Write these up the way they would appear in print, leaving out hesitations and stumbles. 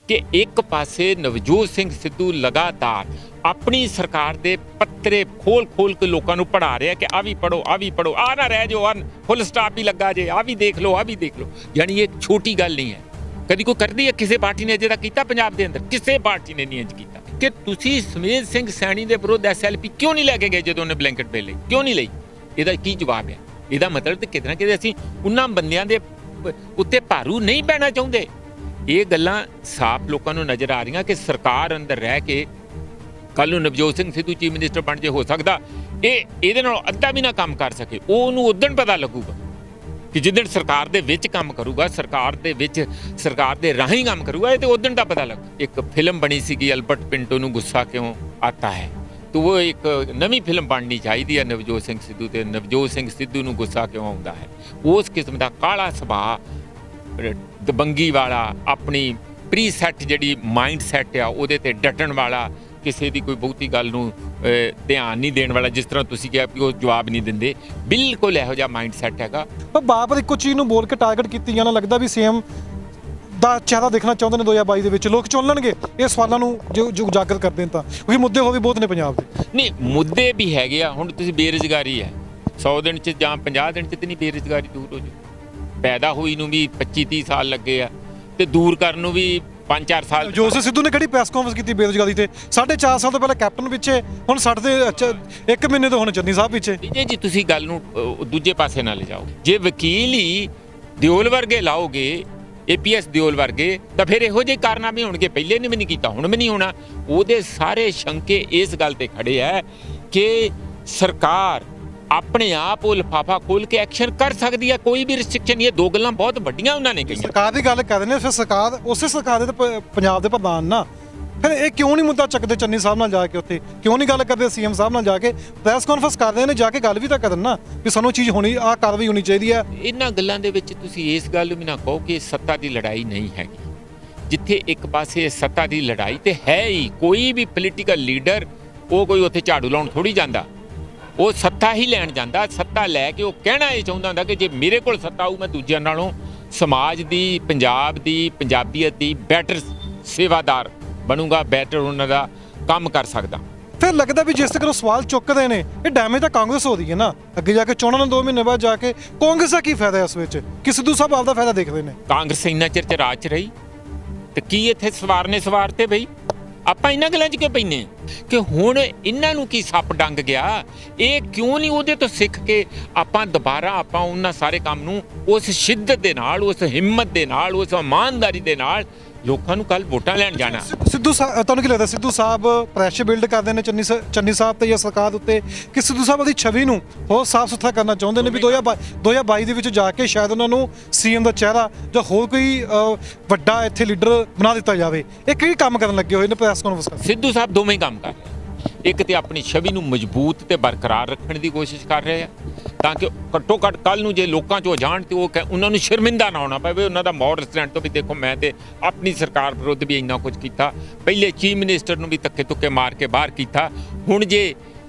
ਕਿ ਇੱਕ ਪਾਸੇ ਨਵਜੋਤ ਸਿੰਘ ਸਿੱਧੂ ਲਗਾਤਾਰ ਆਪਣੀ ਸਰਕਾਰ ਦੇ ਪੱਤਰੇ ਖੋਲ ਕੇ ਲੋਕਾਂ ਨੂੰ ਪੜ੍ਹਾ ਰਿਹਾ ਕਿ ਆ ਵੀ ਪੜੋ, ਆ ਵੀ ਪੜੋ, ਆ ਨਾ ਰਹਿ ਜਾਓ, ਫੁੱਲ ਸਟਾਪ ਹੀ ਲੱਗਾ ਜੇ, ਆ ਵੀ ਦੇਖ ਲਓ, ਆ ਵੀ ਦੇਖ ਲਓ। ਯਾਨੀ ਇਹ ਛੋਟੀ ਗੱਲ ਨਹੀਂ ਹੈ। ਕਦੀ ਕੋਈ ਕਰਦੀ ਹੈ ਕਿਸੇ ਪਾਰਟੀ ਨੇ ਅਜੇ ਤੱਕ ਕੀਤਾ ਪੰਜਾਬ ਦੇ ਅੰਦਰ? ਕਿਸੇ ਪਾਰਟੀ ਨੇ ਨਹੀਂ ਇੰਜ ਕੀਤਾ। ਕਿ ਤੁਸੀਂ ਸਮੇਤ ਸਿੰਘ ਸੈਣੀ ਦੇ ਵਿਰੁੱਧ SLP ਕਿਉਂ ਨਹੀਂ ਲੈ ਕੇ ਗਏ ਜਦੋਂ ਉਹਨੇ ਬਲੈਂਕਟ ਬਿੱਲ ਲਈ? ਕਿਉਂ ਨਹੀਂ ਲਈ? ਇਹਦਾ ਕੀ ਜਵਾਬ ਹੈ? ਇਹਦਾ ਮਤਲਬ ਤੇ ਕਿਤੇ ਨਾ ਕਿਤੇ ਅਸੀਂ ਉਹਨਾਂ ਬੰਦਿਆਂ ਦੇ ਉੱਤੇ ਭਾਰੂ ਨਹੀਂ ਪੈਣਾ ਚਾਹੁੰਦੇ। ਇਹ ਗੱਲਾਂ ਸਾਫ਼ ਲੋਕਾਂ ਨੂੰ ਨਜ਼ਰ ਆ ਰਹੀਆਂ ਕਿ ਸਰਕਾਰ ਅੰਦਰ ਰਹਿ ਕੇ ਕੱਲ ਨੂੰ ਨਵਜੋਤ ਸਿੰਘ ਸਿੱਧੂ ਚੀਫ ਮਿਨਿਸਟਰ ਬਣ ਜੇ, ਹੋ ਸਕਦਾ ਇਹਦੇ ਨਾਲ ਅੱਧਾ ਵੀ ਨਾ ਕੰਮ ਕਰ ਸਕੇ। ਉਹਨੂੰ ਉਦਣ ਪਤਾ ਲੱਗੂਗਾ ਕਿ ਜਿੱਦਣ ਸਰਕਾਰ ਦੇ ਵਿੱਚ ਕੰਮ ਕਰੂਗਾ, ਸਰਕਾਰ ਦੇ ਰਾਹੀਂ ਕੰਮ ਕਰੂਗਾ, ਇਹ ਤੇ ਉਦਣ ਦਾ ਪਤਾ ਲੱਗ। ਇੱਕ ਫਿਲਮ ਬਣੀ ਸੀਗੀ ਅਲਬਰਟ ਪਿੰਟੋ ਨੂੰ ਗੁੱਸਾ ਕਿਉਂ ਆਤਾ ਹੈ, तो वो एक नवी फिल्म बननी चाहिए नवजोत सिंह सिद्धू ते नवजोत सिंह सिद्धू नूं गुस्सा क्यों आउंदा है। उस किस्म का काला सुभाਅ दबंगी वाला अपनी प्री सैट जिहड़ी माइंड सैट आ उहदे ते डटण वाला, किसी की कोई बहुती गल नूं ध्यान नहीं देण वाला, जिस तरह तुसीं कहा कि वो जवाब नहीं दिंदे, बिल्कुल इहो जिहा माइंड सैट हैगा। पर बार-बार इक्को चीज़ नूं बोल के टारगेट कीती जाना, लगदा भी सीएम ਦਾ ਚਿਹਰਾ ਦੇਖਣਾ ਚਾਹੁੰਦੇ ਨੇ 2022 ਦੇ ਵਿੱਚ ਲੋਕ ਚੁਣ ਲੈਣਗੇ ਇਹ ਸਵਾਲਾਂ ਨੂੰ ਜੋ ਉਜਾਗਰ ਕਰਦੇ ਨੇ ਤਾਂ, ਕਿਉਂਕਿ ਮੁੱਦੇ ਹੋ ਵੀ ਬਹੁਤ ਨੇ ਪੰਜਾਬ ਦੇ। ਨਹੀਂ ਮੁੱਦੇ ਵੀ ਹੈਗੇ ਆ। ਹੁਣ ਤੁਸੀਂ ਬੇਰੁਜ਼ਗਾਰੀ ਹੈ 100 ਦਿਨ 'ਚ ਜਾਂ 50 ਦਿਨ 'ਚ ਤੇ ਨਹੀਂ ਬੇਰੁਜ਼ਗਾਰੀ ਦੂਰ ਹੋ ਜੂ। ਪੈਦਾ ਹੋਈ ਨੂੰ ਵੀ 25-30 ਸਾਲ ਲੱਗੇ ਆ ਤੇ ਦੂਰ ਕਰਨ ਨੂੰ ਵੀ 5-4 ਸਾਲ। ਜੋਸਫ ਸਿੱਧੂ ਨੇ ਕਿਹੜੀ ਪ੍ਰੈਸ ਕਾਨਫਰੰਸ ਕੀਤੀ ਬੇਰੁਜ਼ਗਾਰੀ ਤੇ? 4.5 ਸਾਲ ਤੋਂ ਪਹਿਲਾਂ ਕੈਪਟਨ ਪਿੱਛੇ, ਹੁਣ ਸਾਡੇ ਤੇ 1 ਮਹੀਨੇ ਤੋਂ ਹੁਣ ਚੰਨੀ ਸਾਹਿਬ ਪਿੱਛੇ। ਜੀ ਤੁਸੀਂ ਗੱਲ ਨੂੰ ਦੂਜੇ ਪਾਸੇ ਨਾ ਲਿਜਾਓ। ਜੇ ਵਕੀਲ ਹੀ ਦਿਓਲ ਵਰਗੇ ਲਾਓਗੇ, APS ਦਿਓਲ ਵਰਗੇ, ਤਾਂ ਫਿਰ ਇਹੋ ਜਿਹੇ ਕਾਰਨਾਮੇ ਹੋਣਗੇ। ਪਹਿਲੇ ਨੇ ਵੀ ਨਹੀਂ ਕੀਤਾ, ਹੁਣ ਵੀ ਨਹੀਂ ਹੋਣਾ। ਉਹਦੇ ਸਾਰੇ ਸ਼ੰਕੇ ਇਸ ਗੱਲ ਤੇ ਖੜੇ ਹੈ ਕਿ ਸਰਕਾਰ ਆਪਣੇ ਆਪ ਉਹ ਲਿਫਾਫਾ ਖੋਲ ਕੇ ਐਕਸ਼ਨ ਕਰ ਸਕਦੀ ਹੈ, ਕੋਈ ਵੀ ਰਿਸਟ੍ਰਿਕਸ਼ਨ ਨਹੀਂ। ਇਹ ਦੋ ਗੱਲਾਂ ਬਹੁਤ ਵੱਡੀਆਂ ਉਹਨਾਂ ਨੇ ਕਹੀਆਂ। ਸਰਕਾਰ ਦੀ ਗੱਲ ਕਰਦੇ ਨੇ, ਫਿਰ ਸਰਕਾਰ ਉਸੇ ਸਰਕਾਰ ਦੇ ਪੰਜਾਬ ਦੇ ਪ੍ਰਧਾਨ ਨਾ, ਫਿਰ ਇਹ ਕਿਉਂ ਨਹੀਂ ਮੁੱਦਾ ਚੱਕਦੇ ਚੰਨੀ ਸਾਹਿਬ ਨਾਲ ਜਾ ਕੇ? ਉੱਥੇ ਕਿਉਂ ਨਹੀਂ ਗੱਲ ਕਰਦੇ ਸੀਐਮ ਸਾਹਿਬ ਨਾਲ ਜਾ ਕੇ? ਪ੍ਰੈਸ ਕਾਨਫਰੰਸ ਕਰਦੇ ਨੇ, ਜਾ ਕੇ ਗੱਲ ਵੀ ਤਾਂ ਕਰਨ ਨਾ ਵੀ ਸਾਨੂੰ ਚੀਜ਼ ਹੋਣੀ, ਆਹ ਕਾਰਵਾਈ ਹੋਣੀ ਚਾਹੀਦੀ ਹੈ। ਇਹਨਾਂ ਗੱਲਾਂ ਦੇ ਵਿੱਚ ਤੁਸੀਂ ਇਸ ਗੱਲ ਨੂੰ ਵੀ ਨਾ ਕਹੋ ਕਿ ਸੱਤਾ ਦੀ ਲੜਾਈ ਨਹੀਂ ਹੈਗੀ। ਜਿੱਥੇ ਇੱਕ ਪਾਸੇ ਸੱਤਾ ਦੀ ਲੜਾਈ ਤੇ ਹੈ ਹੀ, ਕੋਈ ਵੀ ਪੋਲੀਟੀਕਲ ਲੀਡਰ ਉਹ ਕੋਈ ਉੱਥੇ ਝਾੜੂ ਲਾਉਣ ਥੋੜੀ ਜਾਂਦਾ, ਉਹ ਸੱਤਾ ਹੀ ਲੈਣ ਜਾਂਦਾ। ਸੱਤਾ ਲੈ ਕੇ ਉਹ ਕਹਿਣਾ ਇਹ ਚਾਹੁੰਦਾ ਹੁੰਦਾ ਕਿ ਜੇ ਮੇਰੇ ਕੋਲ ਸੱਤਾ ਆਊ ਮੈਂ ਦੂਜਿਆਂ ਨਾਲੋਂ ਸਮਾਜ ਦੀ, ਪੰਜਾਬ ਦੀ, ਪੰਜਾਬੀਅਤ ਦੀ ਬੈਟਰ ਸੇਵਾਦਾਰ ਬਣੂਗਾ, ਬੈਟਰ ਉਹਨਾਂ ਦਾ ਕੰਮ ਕਰ ਸਕਦਾ। ਫਿਰ ਲੱਗਦਾ ਵੀ ਜਿਸ ਤਰ੍ਹਾਂ ਸਵਾਲ ਚੁੱਕਦੇ ਨੇ ਇਹ ਡੈਮੇਜ ਤਾਂ ਕਾਂਗਰਸ ਹੋ ਰਹੀ ਹੈ ਨਾ। ਅੱਗੇ ਜਾ ਕੇ ਚੋਣਾਂ ਨੂੰ 2 ਮਹੀਨੇ ਬਾਅਦ ਜਾ ਕੇ ਕਾਂਗਰਸ ਦਾ ਕੀ ਫਾਇਦਾ ਇਸ ਵਿੱਚ? ਕਿ ਸਿੱਧੂ ਸਾਹਿਬ ਆਪਦਾ ਫਾਇਦਾ ਦੇਖਦੇ ਨੇ। ਕਾਂਗਰਸ ਇੰਨਾ ਚਿਰ ਚ ਰਾਜ ਚ ਰਹੀ ਤੇ ਕੀ ਇੱਥੇ ਸਵਾਰਤੇ ਬਈ? ਆਪਾਂ ਇਹਨਾਂ ਗੱਲਾਂ 'ਚ ਕਿਉਂ ਪੈਂਦੇ ਕਿ ਹੁਣ ਇਹਨਾਂ ਨੂੰ ਕੀ ਸੱਪ ਡੰਗ ਗਿਆ? ਇਹ ਕਿਉਂ ਨਹੀਂ ਉਹਦੇ ਤੋਂ ਸਿੱਖ ਕੇ ਆਪਾਂ ਦੁਬਾਰਾ ਆਪਾਂ ਉਹਨਾਂ ਸਾਰੇ ਕੰਮ ਨੂੰ ਉਸ ਸ਼ਿੱਦਤ ਦੇ ਨਾਲ, ਉਸ ਹਿੰਮਤ ਦੇ ਨਾਲ, ਉਸ ਇਮਾਨਦਾਰੀ ਦੇ ਨਾਲ ਲੋਕਾਂ ਨੂੰ ਕੱਲ ਵੋਟਾਂ ਲੈਣ ਜਾਣਾ। ਸਿੱਧੂ ਸਾਹਿਬ ਤੁਹਾਨੂੰ ਕੀ ਲੱਗਦਾ ਸਿੱਧੂ ਸਾਹਿਬ ਪ੍ਰੈਸ਼ਰ ਬਿਲਡ ਕਰਦੇ ਨੇ ਚੰਨੀ ਸਾਹਿਬ ਤੇ ਜਾਂ ਸਰਕਾਰ ਉੱਤੇ, ਕਿ ਸਿੱਧੂ ਸਾਹਿਬ ਦੀ ਛਵੀ ਨੂੰ ਹੋਰ ਸਾਫ਼ ਸੁਥਰਾ ਕਰਨਾ ਚਾਹੁੰਦੇ ਨੇ ਵੀ 2022 ਦੇ ਵਿੱਚ ਜਾ ਕੇ ਸ਼ਾਇਦ ਉਹਨਾਂ ਨੂੰ ਸੀਐਮ ਦਾ ਚਿਹਰਾ ਜਾਂ ਹੋਰ ਕੋਈ ਵੱਡਾ ਇੱਥੇ ਲੀਡਰ ਬਣਾ ਦਿੱਤਾ ਜਾਵੇ? ਇਹ ਕਿਹੜੀ ਕੰਮ ਕਰਨ ਲੱਗੇ ਹੋਏ ਨੇ ਪ੍ਰੈਸ ਕਾਨਫਰੰਸ? ਸਿੱਧੂ ਸਾਹਿਬ ਦੋਵੇਂ ਹੀ ਕੰਮ ਕਰ ਰਹੇ। ਇੱਕ ਤੇ ਆਪਣੀ ਛਵੀ ਨੂੰ ਮਜ਼ਬੂਤ ਤੇ ਬਰਕਰਾਰ ਰੱਖਣ ਦੀ ਕੋਸ਼ਿਸ਼ ਕਰ ਰਹੇ ਆ ਤਾਂ ਕਿ ਘੱਟੋ ਘੱਟ ਕੱਲ ਨੂੰ ਜੇ ਲੋਕਾਂ 'ਚੋਂ ਜਾਣ ਤੇ ਉਹ ਉਹਨਾਂ ਨੂੰ ਸ਼ਰਮਿੰਦਾ ਨਾ ਹੋਣਾ ਪਵੇ ਉਹਨਾਂ ਦਾ ਮੌਡ ਰੈਸਟੋਰੈਂਟ ਤੋਂ ਵੀ। ਦੇਖੋ ਮੈਂ ਤੇ ਆਪਣੀ ਸਰਕਾਰ ਵਿਰੁੱਧ ਵੀ ਇੰਨਾ ਕੁਝ ਕੀਤਾ, ਪਹਿਲੇ ਚੀਫ ਮਿਨਿਸਟਰ ਨੂੰ ਵੀ ਧੱਕੇ ਧੁੱਕੇ ਮਾਰ ਕੇ ਬਾਹਰ ਕੀਤਾ। ਹੁਣ ਜੇ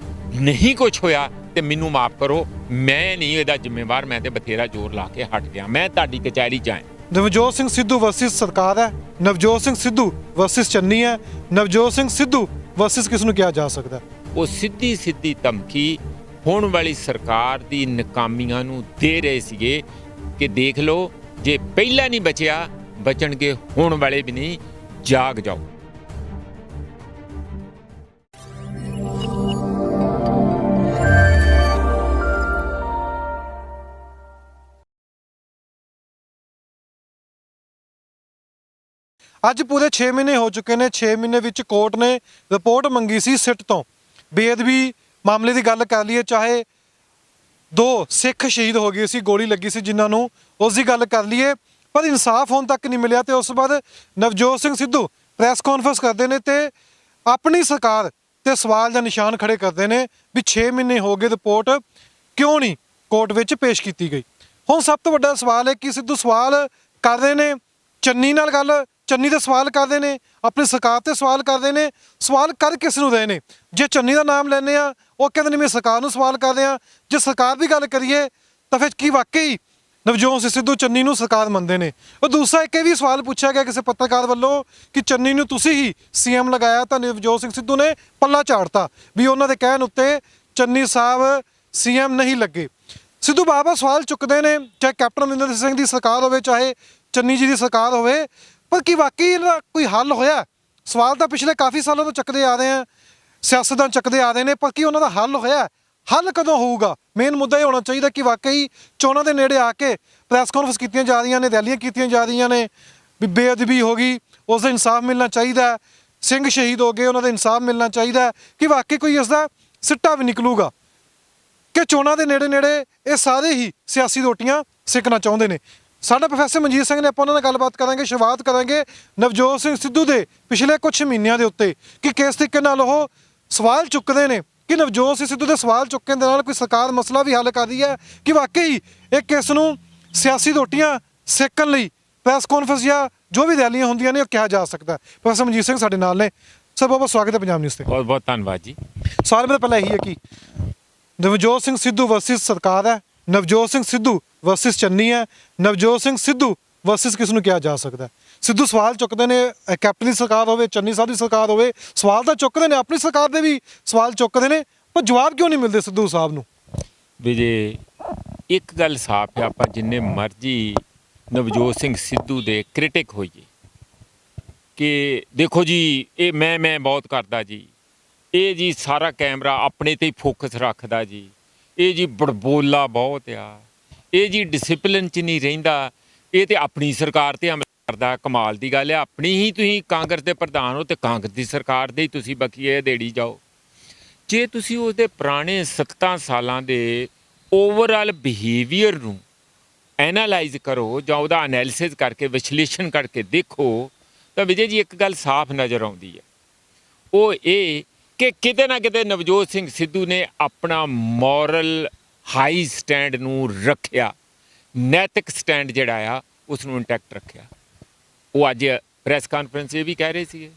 ਨਹੀਂ ਕੁਝ ਹੋਇਆ ਤੇ ਮੈਨੂੰ ਮਾਫ ਕਰੋ, ਮੈਂ ਨਹੀਂ ਇਹਦਾ ਜ਼ਿੰਮੇਵਾਰ, ਮੈਂ ਤੇ ਬਥੇਰਾ ਜ਼ੋਰ ਲਾ ਕੇ ਹਟ ਗਿਆ। ਮੈਂ ਤੁਹਾਡੀ ਕਚਹਿਰੀ 'ਚ ਆਇਆ। ਨਵਜੋਤ ਸਿੰਘ ਸਿੱਧੂ ਵਰਸਸ ਸਰਕਾਰ ਹੈ, ਨਵਜੋਤ ਸਿੰਘ ਸਿੱਧੂ ਵਰਸਸ ਚੰਨੀ ਹੈ, ਨਵਜੋਤ ਸਿੰਘ ਸਿੱਧੂ ਵਰਸਸ ਕਿਸ ਨੂੰ ਕਿਹਾ ਜਾ ਸਕਦਾ? ਉਹ ਸਿੱਧੀ ਧਮਕੀ ਹੋਣ ਵਾਲੀ ਸਰਕਾਰ ਦੀ ਨਾਕਾਮੀਆਂ ਨੂੰ ਦੇ ਰਹੇ ਸੀਗੇ ਕਿ ਦੇਖ ਲਓ ਜੇ ਪਹਿਲਾਂ ਨਹੀਂ ਬਚਿਆ, ਬਚਣਗੇ ਹੋਣ ਵਾਲੇ ਵੀ ਨਹੀਂ, ਜਾਗ ਜਾਓ। ਅੱਜ ਪੂਰੇ 6 ਮਹੀਨੇ ਹੋ ਚੁੱਕੇ ਨੇ। 6 ਮਹੀਨੇ ਵਿੱਚ ਕੋਰਟ ਨੇ ਰਿਪੋਰਟ ਮੰਗੀ ਸੀ ਸਿੱਟ ਤੋਂ। ਬੇਅਦਬੀ ਮਾਮਲੇ ਦੀ ਗੱਲ ਕਰ ਲਈਏ, ਚਾਹੇ 2 ਸਿੱਖ ਸ਼ਹੀਦ ਹੋ ਗਏ ਸੀ, ਗੋਲੀ ਲੱਗੀ ਸੀ ਜਿਨ੍ਹਾਂ ਨੂੰ, ਉਸ ਦੀ ਗੱਲ ਕਰ ਲਈਏ, ਪਰ ਇਨਸਾਫ ਹੁਣ ਤੱਕ ਨਹੀਂ ਮਿਲਿਆ। ਤੇ ਉਸ ਤੋਂ ਬਾਅਦ ਨਵਜੋਤ ਸਿੰਘ ਸਿੱਧੂ ਪ੍ਰੈਸ ਕਾਨਫਰੰਸ ਕਰਦੇ ਨੇ ਤੇ ਆਪਣੀ ਸਰਕਾਰ ਤੇ ਸਵਾਲ ਦਾ ਨਿਸ਼ਾਨ ਖੜੇ ਕਰਦੇ ਨੇ ਵੀ 6 ਮਹੀਨੇ ਹੋ ਗਏ, ਰਿਪੋਰਟ ਕਿਉਂ ਨਹੀਂ ਕੋਰਟ ਵਿੱਚ ਪੇਸ਼ ਕੀਤੀ ਗਈ। ਹੁਣ ਸਭ ਤੋਂ ਵੱਡਾ ਸਵਾਲ ਹੈ ਕਿ ਸਿੱਧੂ ਸਵਾਲ ਕਰ ਰਹੇ ਨੇ ਚੰਨੀ ਨਾਲ, ਗੱਲ ਚੰਨੀ ਦੇ ਸਵਾਲ ਕਰਦੇ ਨੇ, ਆਪਣੀ ਸਰਕਾਰ ਤੇ ਸਵਾਲ ਕਰਦੇ ਨੇ। ਸਵਾਲ ਕਰ ਕਿਸ ਨੂੰ ਰਹੇ ਨੇ? ਜੇ ਚੰਨੀ ਦਾ ਨਾਮ ਲੈਂਦੇ ਆ ਉਹ ਕਹਿੰਦੇ ਨੇ ਮੈਂ ਸਰਕਾਰ ਨੂੰ ਸਵਾਲ ਕਰ ਰਿਹਾ। ਜੇ ਸਰਕਾਰ ਦੀ ਗੱਲ ਕਰੀਏ ਤਾਂ ਫਿਰ ਕੀ ਵਾਕਈ ਨਵਜੋਤ ਸਿੰਘ ਸਿੱਧੂ ਚੰਨੀ ਨੂੰ ਸਰਕਾਰ ਮੰਨਦੇ ਨੇ। ਉਹ ਦੂਸਰਾ ਇੱਕ ਇਹ ਵੀ ਸਵਾਲ ਪੁੱਛਿਆ ਗਿਆ ਕਿਸੇ ਪੱਤਰਕਾਰ ਵੱਲੋਂ ਕਿ ਚੰਨੀ ਨੂੰ ਤੁਸੀਂ ਹੀ ਸੀਐਮ ਲਗਾਇਆ ਤਾਂ ਨਵਜੋਤ ਸਿੰਘ ਸਿੱਧੂ ਨੇ ਪੱਲਾ ਝਾੜਤਾ ਵੀ ਉਹਨਾਂ ਦੇ ਕਹਿਣ ਉੱਤੇ ਚੰਨੀ ਸਾਹਿਬ ਸੀਐਮ ਨਹੀਂ ਲੱਗੇ। ਸਿੱਧੂ ਬਾਬਾ ਸਵਾਲ ਚੁੱਕਦੇ ਨੇ, ਚਾਹੇ ਕੈਪਟਨ ਅਮਰਿੰਦਰ ਸਿੰਘ ਦੀ ਸਰਕਾਰ ਹੋਵੇ ਚਾਹੇ ਚੰਨੀ ਜੀ ਦੀ ਸਰਕਾਰ ਹੋਵੇ, ਪਰ ਕੀ ਵਾਕਈ ਇਹਦਾ ਕੋਈ ਹੱਲ ਹੋਇਆ? ਸਵਾਲ ਤਾਂ ਪਿਛਲੇ ਕਾਫੀ ਸਾਲਾਂ ਤੋਂ ਚੱਕਦੇ ਆ ਰਹੇ ਆ, ਸਿਆਸਤਦਾਨ ਚੱਕਦੇ ਆ ਰਹੇ ਨੇ, ਪਰ ਕੀ ਉਹਨਾਂ ਦਾ ਹੱਲ ਹੋਇਆ? ਹੱਲ ਕਦੋਂ ਹੋਊਗਾ? ਮੇਨ ਮੁੱਦਾ ਇਹ ਹੋਣਾ ਚਾਹੀਦਾ ਕਿ ਵਾਕਈ ਚੋਣਾਂ ਦੇ ਨੇੜੇ ਆ ਕੇ ਪ੍ਰੈਸ ਕਾਨਫਰੰਸ ਕੀਤੀਆਂ ਜਾ ਰਹੀਆਂ ਨੇ, ਰੈਲੀਆਂ ਕੀਤੀਆਂ ਜਾ ਰਹੀਆਂ ਨੇ ਵੀ ਬੇਅਦਬੀ ਹੋ ਗਈ, ਉਸ ਦਾ ਇਨਸਾਫ ਮਿਲਣਾ ਚਾਹੀਦਾ, ਸਿੰਘ ਸ਼ਹੀਦ ਹੋ ਗਏ ਉਹਨਾਂ ਦਾ ਇਨਸਾਫ ਮਿਲਣਾ ਚਾਹੀਦਾ, ਕਿ ਵਾਕਈ ਕੋਈ ਇਸ ਦਾ ਸਿੱਟਾ ਵੀ ਨਿਕਲੂਗਾ ਕਿ ਚੋਣਾਂ ਦੇ ਨੇੜੇ ਨੇੜੇ ਇਹ ਸਾਰੇ ਹੀ ਸਿਆਸੀ ਰੋਟੀਆਂ ਸਿੱਕਣਾ ਚਾਹੁੰਦੇ ਨੇ। ਸਾਡਾ ਪ੍ਰੋਫੈਸਰ ਮਨਜੀਤ ਸਿੰਘ ਨੇ, ਆਪਾਂ ਉਹਨਾਂ ਨਾਲ ਗੱਲਬਾਤ ਕਰਾਂਗੇ, ਸ਼ੁਰੂਆਤ ਕਰਾਂਗੇ ਨਵਜੋਤ ਸਿੰਘ ਸਿੱਧੂ ਦੇ ਪਿਛਲੇ ਕੁਝ ਮਹੀਨਿਆਂ ਦੇ ਉੱਤੇ ਕਿ ਕਿਸ ਤਰੀਕੇ ਨਾਲ ਉਹ ਸਵਾਲ ਚੁੱਕਦੇ ਨੇ ਕਿ ਨਵਜੋਤ ਸਿੰਘ ਸਿੱਧੂ ਦੇ ਸਵਾਲ ਚੁੱਕਣ ਦੇ ਨਾਲ ਕੋਈ ਸਰਕਾਰ ਮਸਲਾ ਵੀ ਹੱਲ ਕਰ ਰਹੀ ਹੈ ਕਿ ਵਾਕਈ ਇਹ ਕਿਸ ਨੂੰ ਸਿਆਸੀ ਰੋਟੀਆਂ ਸੇਕਣ ਲਈ ਪ੍ਰੈਸ ਕਾਨਫਰੰਸ ਜਾਂ ਜੋ ਵੀ ਰੈਲੀਆਂ ਹੁੰਦੀਆਂ ਨੇ ਉਹ ਕਿਹਾ ਜਾ ਸਕਦਾ। ਪ੍ਰੋਫੈਸਰ ਮਨਜੀਤ ਸਿੰਘ ਸਾਡੇ ਨਾਲ ਨੇ। ਸਰ ਬਹੁਤ ਬਹੁਤ ਸਵਾਗਤ ਹੈ ਪੰਜਾਬ ਨਿਊਜ਼ ਤੇ। ਬਹੁਤ ਬਹੁਤ ਧੰਨਵਾਦ ਜੀ। ਸਵਾਲ ਮੇਰਾ ਪਹਿਲਾਂ ਇਹੀ ਹੈ ਕਿ ਨਵਜੋਤ ਸਿੰਘ ਸਿੱਧੂ ਵਰਸਸ ਸਰਕਾਰ ਹੈ, ਨਵਜੋਤ ਸਿੰਘ ਸਿੱਧੂ ਵਰਸਸ ਚੰਨੀ ਹੈ, ਨਵਜੋਤ ਸਿੰਘ ਸਿੱਧੂ ਵਰਸਸ ਕਿਸ ਨੂੰ ਕਿਹਾ ਜਾ ਸਕਦਾ? ਸਿੱਧੂ ਸਵਾਲ ਚੁੱਕਦੇ ਨੇ, ਕੈਪਟਨ ਦੀ ਸਰਕਾਰ ਹੋਵੇ, ਚੰਨੀ ਸਾਹਿਬ ਦੀ ਸਰਕਾਰ ਹੋਵੇ, ਸਵਾਲ ਤਾਂ ਚੁੱਕਦੇ ਨੇ, ਆਪਣੀ ਸਰਕਾਰ ਦੇ ਵੀ ਸਵਾਲ ਚੁੱਕਦੇ ਨੇ, ਪਰ ਜਵਾਬ ਕਿਉਂ ਨਹੀਂ ਮਿਲਦੇ ਸਿੱਧੂ ਸਾਹਿਬ ਨੂੰ? ਵੀ ਜੇ ਇੱਕ ਗੱਲ ਸਾਫ਼ ਹੈ, ਆਪਾਂ ਜਿੰਨੇ ਮਰਜ਼ੀ ਨਵਜੋਤ ਸਿੰਘ ਸਿੱਧੂ ਦੇ ਕ੍ਰਿਟਿਕ ਹੋਈਏ ਕਿ ਦੇਖੋ ਜੀ ਇਹ ਮੈਂ ਬਹੁਤ ਕਰਦਾ ਜੀ, ਇਹ ਜੀ ਸਾਰਾ ਕੈਮਰਾ ਆਪਣੇ ਤੇ ਹੀ ਫੋਕਸ ਰੱਖਦਾ ਜੀ, ਇਹ ਜੀ ਬੜਬੋਲਾ ਬਹੁਤ ਆ, ਇਹ ਜੀ ਡਿਸਪਲਿਨ 'ਚ ਨਹੀਂ ਰਹਿੰਦਾ, ਇਹ ਤੇ ਆਪਣੀ ਸਰਕਾਰ ਤੇ ਹਮਲਾ ਕਰਦਾ। ਕਮਾਲ ਦੀ ਗੱਲ ਹੈ, ਆਪਣੀ ਹੀ ਤੁਸੀਂ ਕਾਂਗਰਸ ਦੇ ਪ੍ਰਧਾਨ ਹੋ ਤੇ ਕਾਂਗਰਸ ਦੀ ਸਰਕਾਰ ਦੇ ਹੀ ਤੁਸੀਂ ਬਕੀਏ ਦੇੜੀ ਜਾਓ। ਜੇ ਤੁਸੀਂ ਉਹਦੇ ਪੁਰਾਣੇ 7 ਸਾਲਾਂ ਦੇ ਓਵਰਆਲ ਬਿਹੇਵੀਅਰ ਨੂੰ ਐਨਾਲਾਈਜ਼ ਕਰੋ ਜਾਂ ਉਹਦਾ ਐਨਾਲਿਸਿਸ ਕਰਕੇ ਵਿਸ਼ਲੇਸ਼ਣ ਕਰਕੇ ਦੇਖੋ ਤਾਂ ਵਿਜੇ ਜੀ ਇੱਕ ਗੱਲ ਸਾਫ਼ ਨਜ਼ਰ ਆਉਂਦੀ ਹੈ, ਉਹ ਇਹ ਕਿ ਕਿਤੇ ਨਾ ਕਿਤੇ ਨਵਜੋਤ ਸਿੰਘ ਸਿੱਧੂ ਨੇ ਆਪਣਾ ਮੋਰਲ ਹਾਈ ਸਟੈਂਡ ਨੂੰ ਰੱਖਿਆ, ਨੈਤਿਕ ਸਟੈਂਡ ਜਿਹੜਾ ਆ ਉਸ ਨੂੰ ਇੰਟੈਕਟ ਰੱਖਿਆ। ਉਹ ਅੱਜ ਪ੍ਰੈਸ ਕਾਨਫਰੰਸ ਇਹ ਵੀ ਕਹਿ ਰਹੇ ਸੀ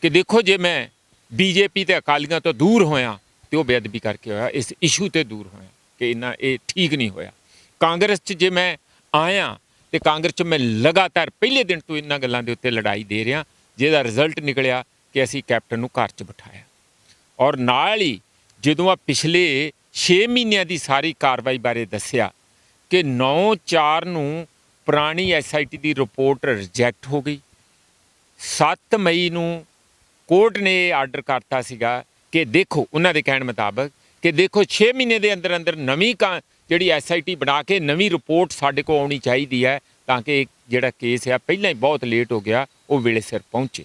ਕਿ ਦੇਖੋ ਜੇ ਮੈਂ ਬੀਜੇਪੀ ਤੇ ਅਕਾਲੀਆਂ ਤੋਂ ਦੂਰ ਹੋਇਆ ਤੇ ਉਹ ਬੇਅਦਬੀ ਕਰਕੇ ਹੋਇਆ, ਇਸ ਇਸ਼ੂ ਤੇ ਦੂਰ ਹੋਇਆ ਕਿ ਇਹ ਠੀਕ ਨਹੀਂ ਹੋਇਆ। ਕਾਂਗਰਸ 'ਚ ਜੇ ਮੈਂ ਆਇਆ ਤੇ ਕਾਂਗਰਸ 'ਚ ਮੈਂ ਲਗਾਤਾਰ ਪਹਿਲੇ ਦਿਨ ਤੋਂ ਇਹਨਾਂ ਗੱਲਾਂ ਦੇ ਉੱਤੇ ਲੜਾਈ ਦੇ ਰਿਹਾ, ਜਿਹਦਾ ਰਿਜ਼ਲਟ ਨਿਕਲਿਆ ਕਿ ਅਸੀਂ ਕੈਪਟਨ ਨੂੰ ਘਰ 'ਚ ਬਿਠਾਇਆ। ਔਰ ਨਾਲ ਹੀ ਜਦੋਂ ਆ ਪਿਛਲੇ 6 ਮਹੀਨਿਆਂ ਦੀ ਸਾਰੀ ਕਾਰਵਾਈ ਬਾਰੇ ਦੱਸਿਆ ਕਿ 9/4 ਨੂੰ ਪੁਰਾਣੀ SIT ਦੀ ਰਿਪੋਰਟ ਰਿਜੈਕਟ ਹੋ ਗਈ, 7 ਮਈ ਨੂੰ ਕੋਰਟ ਨੇ ਇਹ ਆਰਡਰ ਕਰਤਾ ਸੀਗਾ ਕਿ ਦੇਖੋ ਉਹਨਾਂ ਦੇ ਕਹਿਣ ਮੁਤਾਬਕ ਕਿ ਦੇਖੋ 6 ਮਹੀਨੇ ਦੇ ਅੰਦਰ ਅੰਦਰ ਨਵੀਂ ਜਿਹੜੀ SIT ਬਣਾ ਕੇ ਨਵੀਂ ਰਿਪੋਰਟ ਸਾਡੇ ਕੋਲ ਆਉਣੀ ਚਾਹੀਦੀ ਹੈ ਤਾਂ ਕਿ ਜਿਹੜਾ ਕੇਸ ਆ ਪਹਿਲਾਂ ਹੀ ਬਹੁਤ ਲੇਟ ਹੋ ਗਿਆ ਉਹ ਵੇਲੇ ਸਿਰ ਪਹੁੰਚੇ।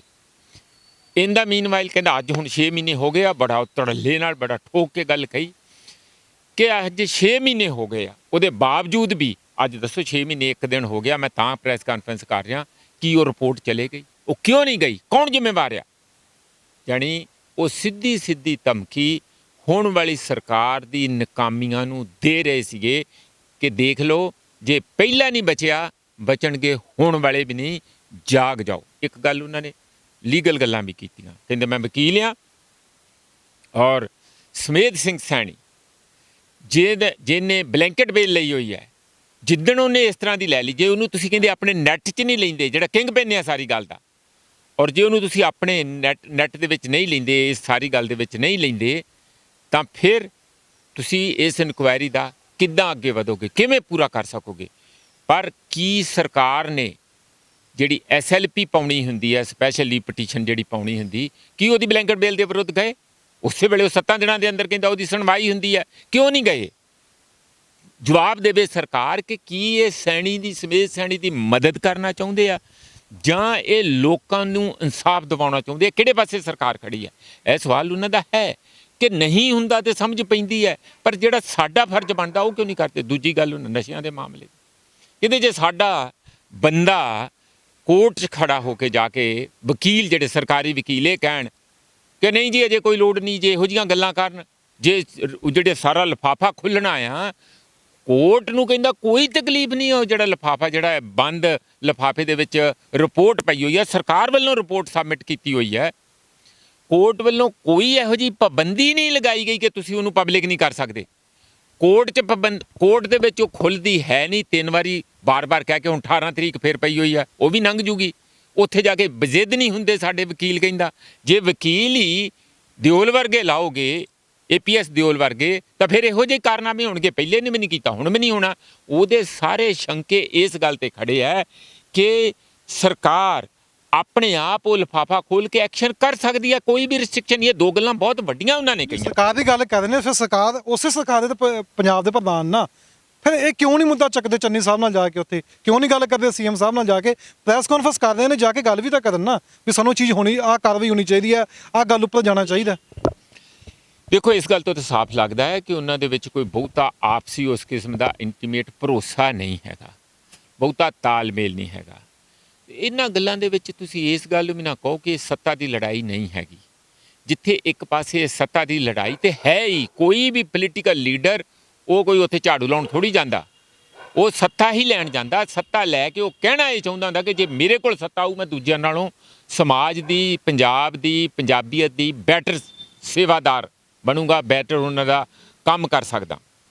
ਇਹਦਾ ਮੀਨਵਾਈਲ ਕਹਿੰਦਾ ਅੱਜ ਹੁਣ 6 ਮਹੀਨੇ ਹੋ ਗਏ ਆ, ਬੜਾ ਧੜੱਲੇ ਨਾਲ ਬੜਾ ਠੋਕ ਕੇ ਗੱਲ ਕਹੀ ਕਿ ਅੱਜ 6 ਮਹੀਨੇ ਹੋ ਗਏ ਆ, ਉਹਦੇ ਬਾਵਜੂਦ ਵੀ ਅੱਜ ਦੱਸੋ 6 ਮਹੀਨੇ 1 ਦਿਨ ਹੋ ਗਿਆ, ਮੈਂ ਤਾਂ ਪ੍ਰੈਸ ਕਾਨਫਰੰਸ ਕਰ ਰਿਹਾ ਕਿ ਉਹ ਰਿਪੋਰਟ ਚਲੇ ਗਈ, ਉਹ ਕਿਉਂ ਨਹੀਂ ਗਈ, ਕੌਣ ਜ਼ਿੰਮੇਵਾਰ ਆ? ਯਾਨੀ ਉਹ ਸਿੱਧੀ ਸਿੱਧੀ ਧਮਕੀ ਹੋਣ ਵਾਲੀ ਸਰਕਾਰ ਦੀ ਨਾਕਾਮੀਆਂ ਨੂੰ ਦੇ ਰਹੇ ਸੀਗੇ ਕਿ ਦੇਖ ਲਓ ਜੇ ਪਹਿਲਾਂ ਨਹੀਂ ਬਚਿਆ ਬਚਣਗੇ ਹੁਣ ਵਾਲੇ ਵੀ ਨਹੀਂ, ਜਾਗ ਜਾਓ। ਇੱਕ ਗੱਲ ਉਹਨਾਂ ਨੇ ਲੀਗਲ ਗੱਲਾਂ ਵੀ ਕੀਤੀਆਂ, ਕਹਿੰਦੇ ਮੈਂ ਵਕੀਲ ਹਾਂ ਔਰ ਸਮੇਧ ਸਿੰਘ ਸੈਣੀ ਜਿਹਨੇ ਬਲੈਂਕਟ ਬੇਲ ਲਈ ਹੋਈ ਹੈ, ਜਿੱਦਣ ਉਹਨੇ ਇਸ ਤਰ੍ਹਾਂ ਦੀ ਲੈ ਲਈ, ਜੇ ਉਹਨੂੰ ਤੁਸੀਂ ਕਹਿੰਦੇ ਆਪਣੇ ਨੈੱਟ 'ਚ ਨਹੀਂ ਲੈਂਦੇ, ਜਿਹੜਾ ਕਿੰਗ ਪੈਨ ਆ ਸਾਰੀ ਗੱਲ ਦਾ, ਔਰ ਜੇ ਉਹਨੂੰ ਤੁਸੀਂ ਆਪਣੇ ਨੈੱਟ ਦੇ ਵਿੱਚ ਨਹੀਂ ਲੈਂਦੇ, ਇਸ ਸਾਰੀ ਗੱਲ ਦੇ ਵਿੱਚ ਨਹੀਂ ਲੈਂਦੇ, ਤਾਂ ਫਿਰ ਤੁਸੀਂ ਇਸ ਇਨਕੁਆਇਰੀ ਦਾ ਕਿੱਦਾਂ ਅੱਗੇ ਵਧੋਗੇ, ਕਿਵੇਂ ਪੂਰਾ ਕਰ ਸਕੋਗੇ? ਪਰ ਕੀ ਸਰਕਾਰ ਨੇ ਜਿਹੜੀ SLP ਪਾਉਣੀ ਹੁੰਦੀ ਹੈ, ਸਪੈਸ਼ਲੀ ਪਟੀਸ਼ਨ ਜਿਹੜੀ ਪਾਉਣੀ ਹੁੰਦੀ, ਕੀ ਉਹਦੀ ਬਲੈਂਕਟ ਬੇਲ ਦੇ ਵਿਰੁੱਧ ਗਏ? ਉਸੇ ਵੇਲੇ ਉਹ 7 ਦਿਨਾਂ ਦੇ ਅੰਦਰ ਕਹਿੰਦਾ ਉਹਦੀ ਸੁਣਵਾਈ ਹੁੰਦੀ ਹੈ, ਕਿਉਂ ਨਹੀਂ ਗਏ? ਜਵਾਬ ਦੇਵੇ ਸਰਕਾਰ ਕਿ ਕੀ ਇਹ ਸੈਣੀ ਦੀ ਸਮੇਧ ਸੈਣੀ ਦੀ ਮਦਦ ਕਰਨਾ ਚਾਹੁੰਦੇ ਆ ਜਾਂ ਇਹ ਲੋਕਾਂ ਨੂੰ ਇਨਸਾਫ ਦਿਵਾਉਣਾ ਚਾਹੁੰਦੇ ਆ? ਕਿਹੜੇ ਪਾਸੇ ਸਰਕਾਰ ਖੜੀ ਹੈ? ਇਹ ਸਵਾਲ ਉਹਨਾਂ ਦਾ ਹੈ ਕਿ ਨਹੀਂ ਹੁੰਦਾ ਤੇ ਸਮਝ ਪੈਂਦੀ ਹੈ, ਪਰ ਜਿਹੜਾ ਸਾਡਾ ਫਰਜ਼ ਬਣਦਾ ਉਹ ਕਿਉਂ ਨਹੀਂ ਕਰਦੇ? ਦੂਜੀ ਗੱਲ ਉਹਨਾਂ ਨਸ਼ਿਆਂ ਦੇ ਮਾਮਲੇ ਕਹਿੰਦੇ ਜੇ ਸਾਡਾ ਬੰਦਾ ਕੋਰਟ 'ਚ ਖੜਾ ਹੋ ਕੇ ਜਾ ਕੇ ਵਕੀਲ ਜਿਹੜੇ ਸਰਕਾਰੀ ਵਕੀਲ ਇਹ ਕਹਿਣ ਕਿ ਨਹੀਂ ਜੀ ਅਜੇ ਕੋਈ ਲੋੜ ਨਹੀਂ, ਜੇ ਇਹੋ ਜਿਹੀਆਂ ਗੱਲਾਂ ਕਰਨ, ਜੇ ਜਿਹੜੇ ਸਾਰਾ ਲਿਫਾਫਾ ਖੁੱਲ੍ਹਣਾ ਆ, ਕੋਰਟ ਨੂੰ ਕਹਿੰਦਾ ਕੋਈ ਤਕਲੀਫ ਨਹੀਂ, ਉਹ ਜਿਹੜਾ ਲਿਫਾਫਾ ਜਿਹੜਾ ਹੈ ਬੰਦ ਲਿਫਾਫੇ ਦੇ ਵਿੱਚ ਰਿਪੋਰਟ ਪਈ ਹੋਈ ਹੈ, ਸਰਕਾਰ ਵੱਲੋਂ ਰਿਪੋਰਟ ਸਬਮਿਟ ਕੀਤੀ ਹੋਈ ਹੈ, ਕੋਰਟ ਵੱਲੋਂ ਕੋਈ ਇਹੋ ਜਿਹੀ ਪਾਬੰਦੀ ਨਹੀਂ ਲਗਾਈ ਗਈ ਕਿ ਤੁਸੀਂ ਉਹਨੂੰ ਪਬਲਿਕ ਨਹੀਂ ਕਰ ਸਕਦੇ। ਕੋਰਟ ਦੇ ਵਿੱਚ ਉਹ ਖੁੱਲਦੀ ਹੈ ਨਹੀਂ, 3 ਵਾਰੀ ਬਾਰ-ਬਾਰ ਕਹਿ ਕੇ ਹੁਣ 18 ਤਰੀਕ ਫੇਰ ਪਈ ਹੋਈ ਆ, ਉਹ ਵੀ ਲੰਘ ਜੂਗੀ। ਉੱਥੇ ਜਾ ਕੇ ਬਜ਼ਿੱਦ ਨਹੀਂ ਹੁੰਦੇ ਸਾਡੇ ਵਕੀਲ ਕਹਿੰਦਾ। ਜੇ ਵਕੀਲ ਹੀ ਦਿਓਲ ਵਰਗੇ ਲਾਓਗੇ, APS ਦਿਓਲ ਵਰਗੇ, ਤਾਂ ਫਿਰ ਇਹੋ ਜਿਹੇ ਕਾਰਨਾਮੇ ਹੋਣਗੇ। ਪਹਿਲੇ ਨੇ ਵੀ ਨਹੀਂ ਕੀਤਾ, ਹੁਣ ਵੀ ਨਹੀਂ ਹੋਣਾ। ਉਹਦੇ ਸਾਰੇ ਸ਼ੰਕੇ ਇਸ ਗੱਲ ਤੇ ਖੜੇ ਹੈ ਕਿ ਸਰਕਾਰ ਆਪਣੇ ਆਪ ਉਹ ਲਿਫਾਫਾ ਖੋਲ ਕੇ ਐਕਸ਼ਨ ਕਰ ਸਕਦੀ ਹੈ, ਕੋਈ ਵੀ ਰਿਸਟ੍ਰਿਕਸ਼ਨ ਨਹੀਂ। ਇਹ ਦੋ ਗੱਲਾਂ ਬਹੁਤ ਵੱਡੀਆਂ ਉਹਨਾਂ ਨੇ ਕਹੀਆਂ। ਸਰਕਾਰ ਦੀ ਗੱਲ ਕਰਦੇ ਨੇ, ਫਿਰ ਸਰਕਾਰ ਉਸੇ ਸਰਕਾਰ ਦੇ ਤਾਂ ਪੰਜਾਬ ਦੇ ਪ੍ਰਧਾਨ ਨਾ, ਫਿਰ ਇਹ ਕਿਉਂ ਨਹੀਂ ਮੁੱਦਾ ਚੱਕਦੇ ਚੰਨੀ ਸਾਹਿਬ ਨਾਲ ਜਾ ਕੇ? ਉੱਥੇ ਕਿਉਂ ਨਹੀਂ ਗੱਲ ਕਰਦੇ CM ਸਾਹਿਬ ਨਾਲ ਜਾ ਕੇ? ਪ੍ਰੈਸ ਕਾਨਫਰੰਸ ਕਰਦੇ ਨੇ, ਜਾ ਕੇ ਗੱਲ ਵੀ ਤਾਂ ਕਰਨ ਨਾ ਵੀ ਸਾਨੂੰ ਚੀਜ਼ ਹੋਣੀ, ਆਹ ਕਾਰਵਾਈ ਹੋਣੀ ਚਾਹੀਦੀ ਹੈ, ਆਹ ਗੱਲ ਉੱਪਰ ਜਾਣਾ ਚਾਹੀਦਾ। ਦੇਖੋ, ਇਸ ਗੱਲ ਤੋਂ ਤਾਂ ਸਾਫ਼ ਲੱਗਦਾ ਹੈ ਕਿ ਉਹਨਾਂ ਦੇ ਵਿੱਚ ਕੋਈ ਬਹੁਤਾ ਆਪਸੀ ਉਸ ਕਿਸਮ ਦਾ ਇੰਟੀਮੇਟ ਭਰੋਸਾ ਨਹੀਂ ਹੈਗਾ, ਬਹੁਤਾ ਤਾਲਮੇਲ ਨਹੀਂ ਹੈਗਾ। ਇਹਨਾਂ ਗੱਲਾਂ ਦੇ ਵਿੱਚ ਤੁਸੀਂ ਇਸ ਗੱਲ ਨੂੰ ਵੀ ਨਾ ਕਹੋ ਕਿ ਸੱਤਾ ਦੀ ਲੜਾਈ ਨਹੀਂ ਹੈਗੀ। ਜਿੱਥੇ ਇੱਕ ਪਾਸੇ ਸੱਤਾ ਦੀ ਲੜਾਈ ਤੇ ਹੈ ਹੀ, ਕੋਈ ਵੀ ਪੋਲੀਟੀਕਲ ਲੀਡਰ ਉਹ ਕੋਈ ਉੱਥੇ ਝਾੜੂ ਲਾਉਣ ਥੋੜੀ ਜਾਂਦਾ, ਉਹ ਸੱਤਾ ਹੀ ਲੈਣ ਜਾਂਦਾ। ਸੱਤਾ ਲੈ ਕੇ ਉਹ ਕਹਿਣਾ ਇਹ ਚਾਹੁੰਦਾ ਹੁੰਦਾ ਕਿ ਜੇ ਮੇਰੇ ਕੋਲ ਸੱਤਾ ਆਊ, ਮੈਂ ਦੂਜਿਆਂ ਨਾਲੋਂ ਸਮਾਜ ਦੀ, ਪੰਜਾਬ ਦੀ, ਪੰਜਾਬੀਅਤ ਦੀ ਬੈਟਰ ਸੇਵਾਦਾਰ ਬਣੂੰਗਾ, ਬੈਟਰ ਉਹਨਾਂ ਦਾ ਕੰਮ ਕਰ ਸਕਦਾ।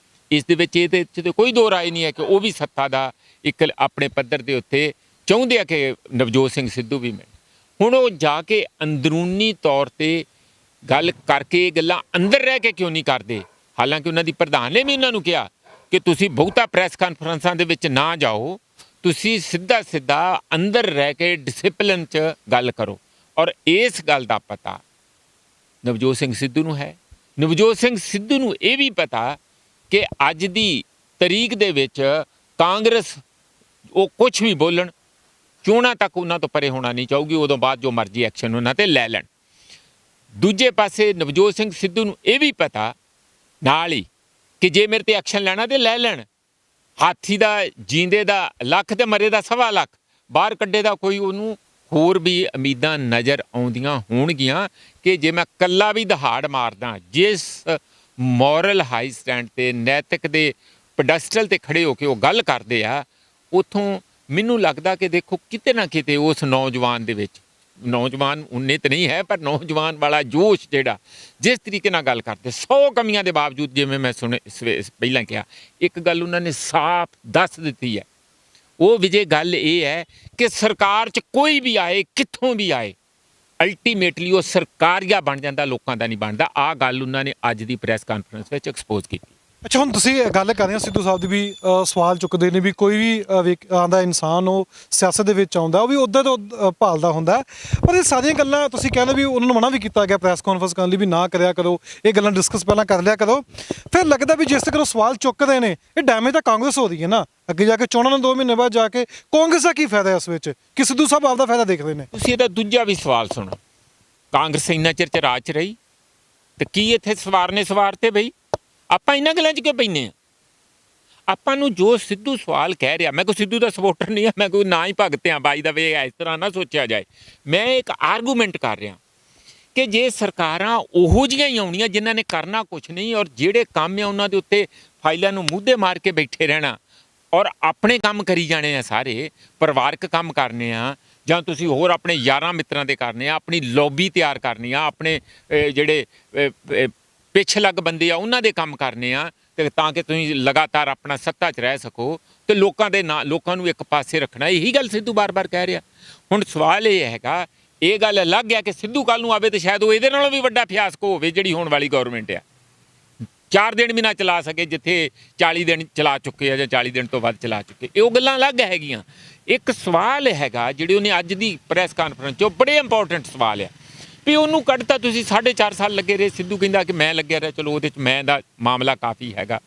ਇਸ ਦੇ ਵਿੱਚ ਇਹਦੇ 'ਚ ਕੋਈ ਦੋ ਰਾਏ ਨਹੀਂ ਹੈ ਕਿ ਉਹ ਵੀ ਸੱਤਾ ਦਾ ਇੱਕ ਆਪਣੇ ਪੱਧਰ ਦੇ ਉੱਤੇ ਚਾਹੁੰਦੇ ਆ ਕਿ ਨਵਜੋਤ ਸਿੰਘ ਸਿੱਧੂ ਵੀ ਮਿਲ। ਹੁਣ ਉਹ ਜਾ ਕੇ ਅੰਦਰੂਨੀ ਤੌਰ ਤੇ ਗੱਲ ਕਰਕੇ ਇਹ ਗੱਲਾਂ ਅੰਦਰ ਰਹਿ ਕੇ ਕਿਉਂ ਨਹੀਂ ਕਰਦੇ? ਹਾਲਾਂਕਿ ਉਹਨਾਂ ਦੀ ਪ੍ਰਧਾਨ ਨੇ ਵੀ ਉਹਨਾਂ ਨੂੰ ਕਿਹਾ ਕਿ ਤੁਸੀਂ ਬਹੁਤਾ ਪ੍ਰੈਸ ਕਾਨਫਰੰਸਾਂ ਦੇ ਵਿੱਚ ਨਾ ਜਾਓ, ਤੁਸੀਂ ਸਿੱਧਾ ਅੰਦਰ ਰਹਿ ਕੇ ਡਿਸਪਲਿਨ 'ਚ ਗੱਲ ਕਰੋ। ਔਰ ਇਸ ਗੱਲ ਦਾ ਪਤਾ ਨਵਜੋਤ ਸਿੰਘ ਸਿੱਧੂ ਨੂੰ ਹੈ। ਨਵਜੋਤ ਸਿੰਘ ਸਿੱਧੂ ਨੂੰ ਇਹ ਵੀ ਪਤਾ ਕਿ ਅੱਜ ਦੀ ਤਰੀਕ ਦੇ ਵਿੱਚ ਕਾਂਗਰਸ ਉਹ ਕੁਝ ਵੀ ਬੋਲਣ, ਚੋਣਾਂ ਤੱਕ ਉਹਨਾਂ ਤੋਂ ਪਰੇ ਹੋਣਾ ਨਹੀਂ ਚਾਹੂਗੀ। ਉਦੋਂ ਬਾਅਦ ਜੋ ਮਰਜ਼ੀ ਐਕਸ਼ਨ ਉਹਨਾਂ ਤੇ ਲੈ ਲੈਣ। ਦੂਜੇ ਪਾਸੇ ਨਵਜੋਤ ਸਿੰਘ ਸਿੱਧੂ ਨੂੰ ਇਹ ਵੀ ਪਤਾ ਨਾਲ ਹੀ ਕਿ ਜੇ ਮੇਰੇ ਤੇ ਐਕਸ਼ਨ ਲੈਣਾ ਤੇ ਲੈ ਲੈਣ। ਹਾਥੀ ਦਾ ਜੀਂਦੇ ਦਾ ਲੱਖ ਤੇ ਮਰੇ ਦਾ 1.25 ਲੱਖ, ਬਾਹਰ ਕੱਢੇ ਦਾ ਕੋਈ ਉਹਨੂੰ ਹੋਰ ਵੀ ਉਮੀਦਾਂ ਨਜ਼ਰ ਆਉਂਦੀਆਂ ਹੋਣਗੀਆਂ ਕਿ ਜੇ ਮੈਂ ਕੱਲਾ ਵੀ ਦਹਾੜ ਮਾਰਦਾ, ਜਿਸ ਮੋਰਲ ਹਾਈ ਸਟੈਂਡ ਤੇ ਨੈਤਿਕ ਦੇ ਪੈਡੈਸਟਲ ਤੇ ਖੜੇ ਹੋ ਕੇ ਉਹ ਗੱਲ ਕਰਦੇ ਆ, ਉੱਥੋਂ ਮੈਨੂੰ ਲੱਗਦਾ ਕਿ ਦੇਖੋ ਕਿਤੇ ਨਾ ਕਿਤੇ ਉਸ ਨੌਜਵਾਨ ਦੇ ਵਿੱਚ, ਨੌਜਵਾਨ ਉਨੇ ਤਾਂ ਨਹੀਂ ਹੈ, ਪਰ ਨੌਜਵਾਨ ਵਾਲਾ ਜੋਸ਼ ਜਿਹੜਾ, ਜਿਸ ਤਰੀਕੇ ਨਾਲ ਗੱਲ ਕਰਦੇ, 100 ਕਮੀਆਂ ਦੇ ਬਾਵਜੂਦ, ਜਿਵੇਂ ਮੈਂ ਪਹਿਲਾਂ ਕਿਹਾ, ਇੱਕ ਗੱਲ ਉਹਨਾਂ ਨੇ ਸਾਫ਼ ਦੱਸ ਦਿੱਤੀ ਹੈ। ਉਹ ਵਿਜੇ ਗੱਲ ਇਹ ਹੈ ਕਿ ਸਰਕਾਰ 'ਚ ਕੋਈ ਵੀ ਆਏ, ਕਿੱਥੋਂ ਵੀ ਆਏ, ਅਲਟੀਮੇਟਲੀ ਉਹ ਸਰਕਾਰੀਆ ਬਣ ਜਾਂਦਾ, ਲੋਕਾਂ ਦਾ ਨਹੀਂ ਬਣਦਾ। ਆਹ ਗੱਲ ਉਹਨਾਂ ਨੇ ਅੱਜ ਦੀ ਪ੍ਰੈਸ ਕਾਨਫਰੰਸ ਵਿੱਚ ਐਕਸਪੋਜ਼ ਕੀਤੀ। ਅੱਛਾ, ਹੁਣ ਤੁਸੀਂ ਗੱਲ ਕਰ ਰਹੇ ਹੋ ਸਿੱਧੂ ਸਾਹਿਬ ਦੀ ਵੀ ਸਵਾਲ ਚੁੱਕਦੇ ਨੇ ਵੀ ਕੋਈ ਵੀ ਆਉਂਦਾ ਇਨਸਾਨ ਉਹ ਸਿਆਸਤ ਦੇ ਵਿੱਚ ਆਉਂਦਾ, ਉਹ ਵੀ ਉੱਧਰ ਤੋਂ ਭਾਲਦਾ ਹੁੰਦਾ। ਪਰ ਇਹ ਸਾਰੀਆਂ ਗੱਲਾਂ ਤੁਸੀਂ ਕਹਿੰਦੇ ਵੀ ਉਹਨਾਂ ਨੂੰ ਮਨਾ ਵੀ ਕੀਤਾ ਗਿਆ ਪ੍ਰੈਸ ਕਾਨਫਰੰਸ ਕਰਨ ਲਈ ਵੀ ਨਾ ਕਰਿਆ ਕਰੋ, ਇਹ ਗੱਲਾਂ ਡਿਸਕਸ ਪਹਿਲਾਂ ਕਰ ਲਿਆ ਕਰੋ। ਫਿਰ ਲੱਗਦਾ ਵੀ ਜਿਸ ਤਰ੍ਹਾਂ ਸਵਾਲ ਚੁੱਕਦੇ ਨੇ, ਇਹ ਡੈਮੇਜ ਤਾਂ ਕਾਂਗਰਸ ਹੋ ਰਹੀ ਹੈ ਨਾ। ਅੱਗੇ ਜਾ ਕੇ ਚੋਣਾਂ ਨੂੰ 2 ਮਹੀਨੇ ਬਾਅਦ ਜਾ ਕੇ ਕਾਂਗਰਸ ਦਾ ਕੀ ਫਾਇਦਾ ਇਸ ਵਿੱਚ ਕਿ ਸਿੱਧੂ ਸਾਹਿਬ ਆਪਦਾ ਫਾਇਦਾ ਦੇਖਦੇ ਨੇ? ਤੁਸੀਂ ਇਹਦਾ ਦੂਜਾ ਵੀ ਸਵਾਲ ਸੁਣੋ। ਕਾਂਗਰਸ ਇੰਨਾ ਚਿਰ 'ਚ ਰਾਜ 'ਚ ਰਹੀ ਤੇ ਕੀ ਇੱਥੇ ਸਵਾਰਤੇ ਬਈ? ਆਪਾਂ ਇਹਨਾਂ ਗੱਲਾਂ 'ਚ ਕਿਉਂ ਪੈਂਦੇ ਆ? ਆਪਾਂ ਨੂੰ ਜੋ ਸਿੱਧੂ ਸਵਾਲ ਕਹਿ ਰਿਹਾ, ਮੈਂ ਕੋਈ ਸਿੱਧੂ ਦਾ ਸਪੋਰਟਰ ਨਹੀਂ ਆ, ਮੈਂ ਕੋਈ ਨਾ ਹੀ ਭਗਤ ਆ ਬਾਈ ਦਾ ਵੇ, ਇਸ ਤਰ੍ਹਾਂ ਨਾ ਸੋਚਿਆ ਜਾਏ। ਮੈਂ ਇੱਕ ਆਰਗੂਮੈਂਟ ਕਰ ਰਿਹਾ ਕਿ ਜੇ ਸਰਕਾਰਾਂ ਉਹੋ ਜਿਹੀਆਂ ਹੀ ਆਉਣੀਆਂ ਜਿਨ੍ਹਾਂ ਨੇ ਕਰਨਾ ਕੁਛ ਨਹੀਂ, ਔਰ ਜਿਹੜੇ ਕੰਮ ਆ ਉਹਨਾਂ ਦੇ ਉੱਤੇ ਫਾਈਲਾਂ ਨੂੰ ਮੂਧੇ ਮਾਰ ਕੇ ਬੈਠੇ ਰਹਿਣਾ ਔਰ ਆਪਣੇ ਕੰਮ ਕਰੀ ਜਾਣੇ ਆ, ਸਾਰੇ ਪਰਿਵਾਰਕ ਕੰਮ ਕਰਨੇ ਆ, ਜਾਂ ਤੁਸੀਂ ਹੋਰ ਆਪਣੇ ਯਾਰਾਂ ਮਿੱਤਰਾਂ ਦੇ ਕਰਨੇ ਆ, ਆਪਣੀ ਲੌਬੀ ਤਿਆਰ ਕਰਨੀ ਆ, ਆਪਣੇ ਜਿਹੜੇ ਪਿੱਛ ਲੱਗ ਬੰਦੇ ਆ ਉਹਨਾਂ ਦੇ ਕੰਮ ਕਰਨੇ ਆ, ਤੇ ਤਾਂ ਕਿ ਤੁਸੀਂ ਲਗਾਤਾਰ ਆਪਣਾ ਸੱਤਾ 'ਚ ਰਹਿ ਸਕੋ ਤੇ ਲੋਕਾਂ ਨੂੰ ਇੱਕ ਪਾਸੇ ਰੱਖਣਾ। ਇਹੀ ਗੱਲ ਸਿੱਧੂ ਬਾਰ-ਬਾਰ ਕਹਿ ਰਿਹਾ। ਹੁਣ ਸਵਾਲ ਇਹ ਹੈਗਾ, ਇਹ ਗੱਲ ਅਲੱਗ ਹੈ ਕਿ ਸਿੱਧੂ ਕੱਲ ਨੂੰ ਆਵੇ ਤੇ ਸ਼ਾਇਦ ਉਹ ਇਹਦੇ ਨਾਲੋਂ ਵੀ ਵੱਡਾ ਫਿਆਸਕੋ ਹੋਵੇ ਜਿਹੜੀ ਹੋਣ ਵਾਲੀ ਗਵਰਨਮੈਂਟ ਆ। 4 ਦਿਨ ਵੀ ਨਾ ਚਲਾ ਸਕੇ ਜਿੱਥੇ 40 ਦਿਨ ਚਲਾ ਚੁੱਕੇ ਆ, ਜਾਂ 40 ਦਿਨ ਤੋਂ ਵੱਧ ਚਲਾ ਚੁੱਕੇ। ਇਹ ਉਹ ਗੱਲਾਂ ਅਲੱਗ ਹੈਗੀਆਂ। ਇੱਕ ਸਵਾਲ ਹੈਗਾ ਜਿਹੜੇ ਉਹਨੇ ਅੱਜ ਦੀ ਪ੍ਰੈਸ ਕਾਨਫਰੰਸ 'ਚ, ਬੜੇ ਇੰਪੋਰਟੈਂਟ ਸਵਾਲ ਆ ਵੀ ਉਹਨੂੰ ਕੱਢਤਾ ਤੁਸੀਂ। 4.5 ਸਾਲ ਲੱਗੇ ਰਹੇ, ਸਿੱਧੂ ਕਹਿੰਦਾ ਕਿ ਮੈਂ ਲੱਗਿਆ ਰਿਹਾ, ਚਲੋ ਉਹਦੇ 'ਚ ਮੈਂ ਦਾ ਮਾਮਲਾ ਕਾਫੀ ਹੈਗਾ।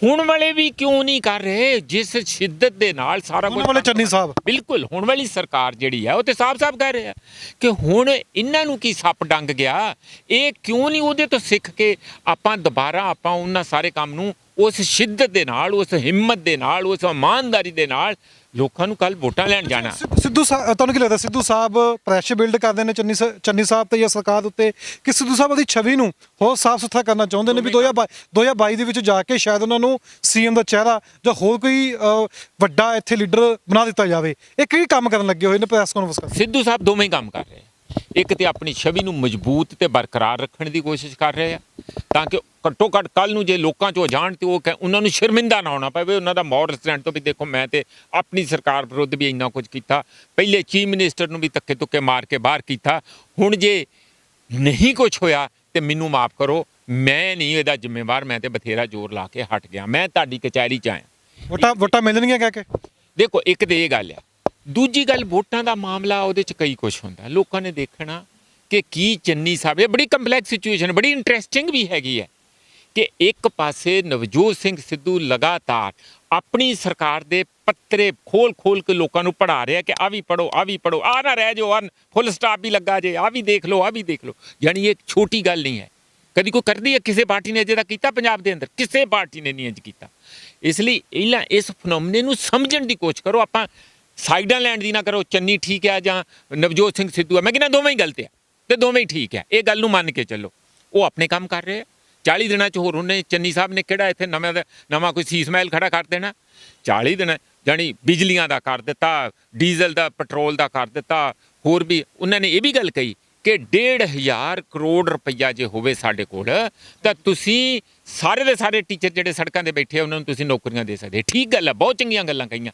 ਹੁਣ ਵਾਲੇ ਵੀ ਕਿਉਂ ਨਹੀਂ ਕਰ ਰਹੇ ਜਿਸ ਸ਼ਿੱਦਤ ਦੇ ਨਾਲ ਸਾਰਾ ਕੁਝ? ਵਾਲੇ ਚੰਨੀ ਸਾਹਿਬ ਬਿਲਕੁਲ, ਹੁਣ ਵਾਲੀ ਸਰਕਾਰ ਜਿਹੜੀ ਹੈ ਉਹ ਤੇ ਸਾਫ਼-ਸਾਫ਼ ਕਹਿ ਰਹੇ ਆ ਕਿ ਹੁਣ ਇਹਨਾਂ ਨੂੰ ਕੀ ਸੱਪ ਡੰਗ ਗਿਆ, ਇਹ ਕਿਉਂ ਨਹੀਂ ਉਹਦੇ ਤੋਂ ਸਿੱਖ ਕੇ ਆਪਾਂ ਦੁਬਾਰਾ ਉਹਨਾਂ ਸਾਰੇ ਕੰਮ ਨੂੰ ਉਸ ਸ਼ਿੱਦਤ ਦੇ ਨਾਲ, ਉਸ ਹਿੰਮਤ ਦੇ ਨਾਲ, ਉਸ ਇਮਾਨਦਾਰੀ ਦੇ ਨਾਲ ਲੋਕਾਂ ਨੂੰ ਕੱਲ ਵੋਟਾਂ ਲੈਣ ਜਾਣਾ। ਸਿੱਧੂ ਸਾਹਿਬ, ਤੁਹਾਨੂੰ ਕੀ ਲੱਗਦਾ ਸਿੱਧੂ ਸਾਹਿਬ ਪ੍ਰੈਸ਼ਰ ਬਿਲਡ ਕਰਦੇ ਨੇ ਚੰਨੀ ਸਾਹਿਬ ਤੇ ਜਾਂ ਸਰਕਾਰ ਉੱਤੇ, ਕਿ ਸਿੱਧੂ ਸਾਹਿਬ ਦੀ ਛਵੀ ਨੂੰ ਹੋਰ ਸਾਫ਼ ਸੁਥਰਾ ਕਰਨਾ ਚਾਹੁੰਦੇ ਨੇ ਵੀ 2022 ਦੇ ਵਿੱਚ ਜਾ ਕੇ ਸ਼ਾਇਦ ਉਹਨਾਂ ਨੂੰ CM ਦਾ ਚਿਹਰਾ ਜਾਂ ਹੋਰ ਕੋਈ ਵੱਡਾ ਇੱਥੇ ਲੀਡਰ ਬਣਾ ਦਿੱਤਾ ਜਾਵੇ? ਇਹ ਕਿਹੜੀ ਕੰਮ ਕਰਨ ਲੱਗੇ ਹੋਏ ਨੇ ਪ੍ਰੈਸ ਕਾਨਫਰੰਸ ਕਰਨ? ਸਿੱਧੂ ਸਾਹਿਬ ਦੋਵੇਂ ਕੰਮ ਕਰ ਰਹੇ ਆ। ਇੱਕ ਤੇ ਆਪਣੀ ਛਵੀ ਨੂੰ ਮਜ਼ਬੂਤ ਤੇ ਬਰਕਰਾਰ ਰੱਖਣ ਦੀ ਕੋਸ਼ਿਸ਼ ਕਰ ਰਹੇ ਆ, ਤਾਂ ਕਿ ਘੱਟੋ ਘੱਟ ਕੱਲ ਨੂੰ ਜੇ ਲੋਕਾਂ 'ਚੋਂ ਜਾਣ ਤੇ ਉਹਨਾਂ ਨੂੰ ਸ਼ਰਮਿੰਦਾ ਨਾ ਹੋਣਾ ਪਵੇ, ਉਹਨਾਂ ਦਾ ਮੋਰਲ ਸਟੈਂਡ ਤੋਂ ਵੀ ਦੇਖੋ ਮੈਂ ਤੇ ਆਪਣੀ ਸਰਕਾਰ ਵਿਰੁੱਧ ਵੀ ਇੰਨਾ ਕੁਝ ਕੀਤਾ, ਪਹਿਲੇ ਚੀਫ ਮਿਨਿਸਟਰ ਨੂੰ ਵੀ ਧੱਕੇ ਧੁੱਕੇ ਮਾਰ ਕੇ ਬਾਹਰ ਕੀਤਾ। ਹੁਣ ਜੇ ਨਹੀਂ ਕੁਝ ਹੋਇਆ ਤੇ ਮੈਨੂੰ ਮਾਫ ਕਰੋ, ਮੈਂ ਨਹੀਂ ਇਹਦਾ ਜ਼ਿੰਮੇਵਾਰ, ਮੈਂ ਤੇ ਬਥੇਰਾ ਜ਼ੋਰ ਲਾ ਕੇ ਹਟ ਗਿਆ। ਮੈਂ ਤੁਹਾਡੀ ਕਚਹਿਰੀ 'ਚ ਆਇਆ, ਵੋਟਾਂ ਮਿਲਣਗੀਆਂ ਕਹਿ ਕੇ। ਦੇਖੋ ਇੱਕ ਤੇ ਇਹ ਗੱਲ ਆ, ਦੂਜੀ ਗੱਲ ਵੋਟਾਂ ਦਾ ਮਾਮਲਾ, ਉਹਦੇ 'ਚ ਕਈ ਕੁਝ ਹੁੰਦਾ, ਲੋਕਾਂ ਨੇ ਦੇਖਣਾ ਕਿ ਕੀ ਚੰਨੀ ਸਾਹਿਬ, ਇਹ ਬੜੀ ਕੰਪਲੈਕਸ ਸਿਚੁਏਸ਼ਨ, ਬੜੀ ਇੰਟਰਸਟਿੰਗ ਵੀ ਹੈਗੀ ਹੈ ਕਿ ਇੱਕ ਪਾਸੇ ਨਵਜੋਤ ਸਿੰਘ ਸਿੱਧੂ ਲਗਾਤਾਰ ਆਪਣੀ ਸਰਕਾਰ ਦੇ ਪੱਤਰੇ ਖੋਲ ਕੇ ਲੋਕਾਂ ਨੂੰ ਪੜ੍ਹਾ ਰਿਹਾ ਕਿ ਆ ਵੀ ਪੜੋ, ਆ ਵੀ ਪੜੋ, ਆ ਨਾ ਰਹਿ ਜਾਓ, ਫੁੱਲ ਸਟਾਪ ਵੀ ਲੱਗਾ ਜੇ, ਆ ਵੀ ਦੇਖ ਲਓ, ਆ ਵੀ ਦੇਖ ਲਓ। ਯਾਨੀ ਇਹ ਛੋਟੀ ਗੱਲ ਨਹੀਂ ਹੈ, ਕਦੀ ਕੋਈ ਕਰਦੀ ਹੈ ਕਿਸੇ ਪਾਰਟੀ ਨੇ ਅਜੇ ਤੱਕ ਕੀਤਾ ਪੰਜਾਬ ਦੇ ਅੰਦਰ? ਕਿਸੇ ਪਾਰਟੀ ਨੇ ਨਹੀਂ ਇੰਜ ਕੀਤਾ। ਇਸ ਲਈ ਪਹਿਲਾਂ ਇਸ ਫਨੋਮਨੇ ਨੂੰ ਸਮਝਣ ਦੀ ਕੋਸ਼ਿਸ਼ ਕਰੋ, ਆਪਾਂ ਸਾਈਡਾਂ ਲੈਣ ਦੀ ਨਾ ਕਰੋ, ਚੰਨੀ ਠੀਕ ਹੈ ਜਾਂ ਨਵਜੋਤ ਸਿੰਘ ਸਿੱਧੂ ਹੈ, ਮੈਂ ਕਹਿੰਦਾ ਦੋਵੇਂ ਹੀ ਗਲਤ ਆ ਤੇ ਦੋਵੇਂ ਹੀ ਠੀਕ ਹੈ, ਇਹ ਗੱਲ ਨੂੰ ਮੰਨ ਕੇ ਚੱਲੋ। ਉਹ ਆਪਣੇ ਕੰਮ ਕਰ ਰਹੇ ਆ, 40 ਦਿਨਾਂ 'ਚ ਹੋਰ ਉਹਨੇ ਚੰਨੀ ਸਾਹਿਬ ਨੇ ਕਿਹੜਾ ਇੱਥੇ ਨਵਾਂ ਕੋਈ ਸੀਸ ਮਹਿਲ ਖੜਾ ਕਰ ਦੇਣਾ? 40 ਦਿਨ ਜਾਣੀ ਬਿਜਲੀਆਂ ਦਾ ਕਰ ਦਿੱਤਾ, ਡੀਜ਼ਲ ਦਾ, ਪੈਟਰੋਲ ਦਾ ਕਰ ਦਿੱਤਾ, ਹੋਰ ਵੀ ਉਹਨਾਂ ਨੇ ਇਹ ਵੀ ਗੱਲ ਕਹੀ ਕਿ 1.5 ਕਰੋੜ ਰੁਪਈਆ ਜੇ ਹੋਵੇ ਸਾਡੇ ਕੋਲ ਤਾਂ ਤੁਸੀਂ ਸਾਰੇ ਦੇ ਸਾਰੇ ਟੀਚਰ ਜਿਹੜੇ ਸੜਕਾਂ 'ਤੇ ਬੈਠੇ ਆ ਉਹਨਾਂ ਨੂੰ ਤੁਸੀਂ ਨੌਕਰੀਆਂ ਦੇ ਸਕਦੇ। ਠੀਕ ਗੱਲ ਆ, ਬਹੁਤ ਚੰਗੀਆਂ ਗੱਲਾਂ ਕਹੀਆਂ।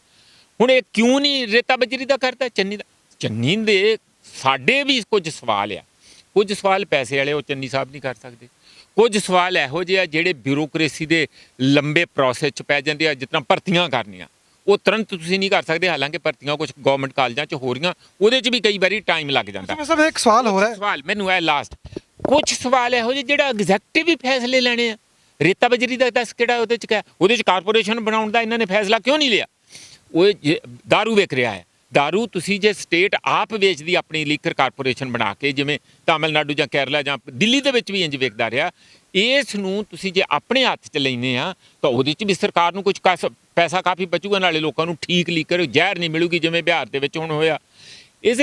ਹੁਣ ਇਹ ਕਿਉਂ ਨਹੀਂ ਰੇਤਾ ਬਜਰੀ ਦਾ ਕਰਦਾ ਚੰਨੀ ਦਾ? ਚੰਨੀ ਦੇ ਸਾਡੇ ਵੀ ਕੁਝ ਸਵਾਲ ਆ, ਕੁਝ ਸਵਾਲ ਪੈਸੇ ਵਾਲੇ ਉਹ ਚੰਨੀ ਸਾਹਿਬ ਨਹੀਂ ਕਰ ਸਕਦੇ, ਕੁਝ ਸਵਾਲ ਇਹੋ ਜਿਹੇ ਆ ਜਿਹੜੇ ਬਿਊਰੋਕ੍ਰੇਸੀ ਦੇ ਲੰਬੇ ਪ੍ਰੋਸੈਸ 'ਚ ਪੈ ਜਾਂਦੇ ਆ, ਜਿਸ ਤਰ੍ਹਾਂ ਭਰਤੀਆਂ ਕਰਨੀਆਂ ਉਹ ਤੁਰੰਤ ਤੁਸੀਂ ਨਹੀਂ ਕਰ ਸਕਦੇ, ਹਾਲਾਂਕਿ ਭਰਤੀਆਂ ਕੁਝ ਗਵਰਨਮੈਂਟ ਕਾਲਜਾਂ 'ਚ ਹੋ ਰਹੀਆਂ, ਉਹਦੇ 'ਚ ਵੀ ਕਈ ਵਾਰੀ ਟਾਈਮ ਲੱਗ ਜਾਂਦਾ। ਸਰ ਇੱਕ ਸਵਾਲ ਹੋ ਰਿਹਾ, ਸਵਾਲ ਮੈਨੂੰ ਇਹ ਲਾਸਟ, ਕੁਝ ਸਵਾਲ ਇਹੋ ਜਿਹੇ ਜਿਹੜਾ ਐਗਜ਼ੈਕਟਿਵ ਹੀ ਫੈਸਲੇ ਲੈਣੇ ਆ। ਰੇਤਾ ਬਜਰੀ ਦਾ ਦੱਸ ਕਿਹੜਾ ਉਹਦੇ 'ਚ ਕਿਹਾ, ਉਹਦੇ 'ਚ ਕਾਰਪੋਰੇਸ਼ਨ ਬਣਾਉਣ ਦਾ ਇਹਨਾਂ ਨੇ ਫੈਸਲਾ ਕਿਉਂ ਨਹੀਂ ਲਿਆ? ਉਹ ਦਾਰੂ ਵਿਕ ਰਿਹਾ ਹੈ, ਦਾਰੂ ਤੁਸੀਂ ਜੇ ਸਟੇਟ ਆਪ ਵੇਚਦੀ ਆਪਣੀ ਲੀਕਰ ਕਾਰਪੋਰੇਸ਼ਨ ਬਣਾ ਕੇ, ਜਿਵੇਂ ਤਾਮਿਲਨਾਡੂ ਜਾਂ ਕੇਰਲਾ ਜਾਂ ਦਿੱਲੀ ਦੇ ਵਿੱਚ ਵੀ ਇੰਜ ਵੇਚਦਾ ਰਿਹਾ, ਇਸ ਨੂੰ ਤੁਸੀਂ ਜੇ ਆਪਣੇ ਹੱਥ 'ਚ ਲੈਂਦੇ ਆ ਤਾਂ ਉਹਦੇ 'ਚ ਵੀ ਸਰਕਾਰ ਨੂੰ ਕੁਝ ਪੈਸਾ ਕਾਫੀ ਬਚੂਗਾ, ਨਾਲੇ ਲੋਕਾਂ ਨੂੰ ਠੀਕ ਲੀਕਰ ਜ਼ਹਿਰ ਨਹੀਂ ਮਿਲੂਗੀ ਜਿਵੇਂ ਬਿਹਾਰ ਦੇ ਵਿੱਚ ਹੁਣ ਹੋਇਆ। ਇਸ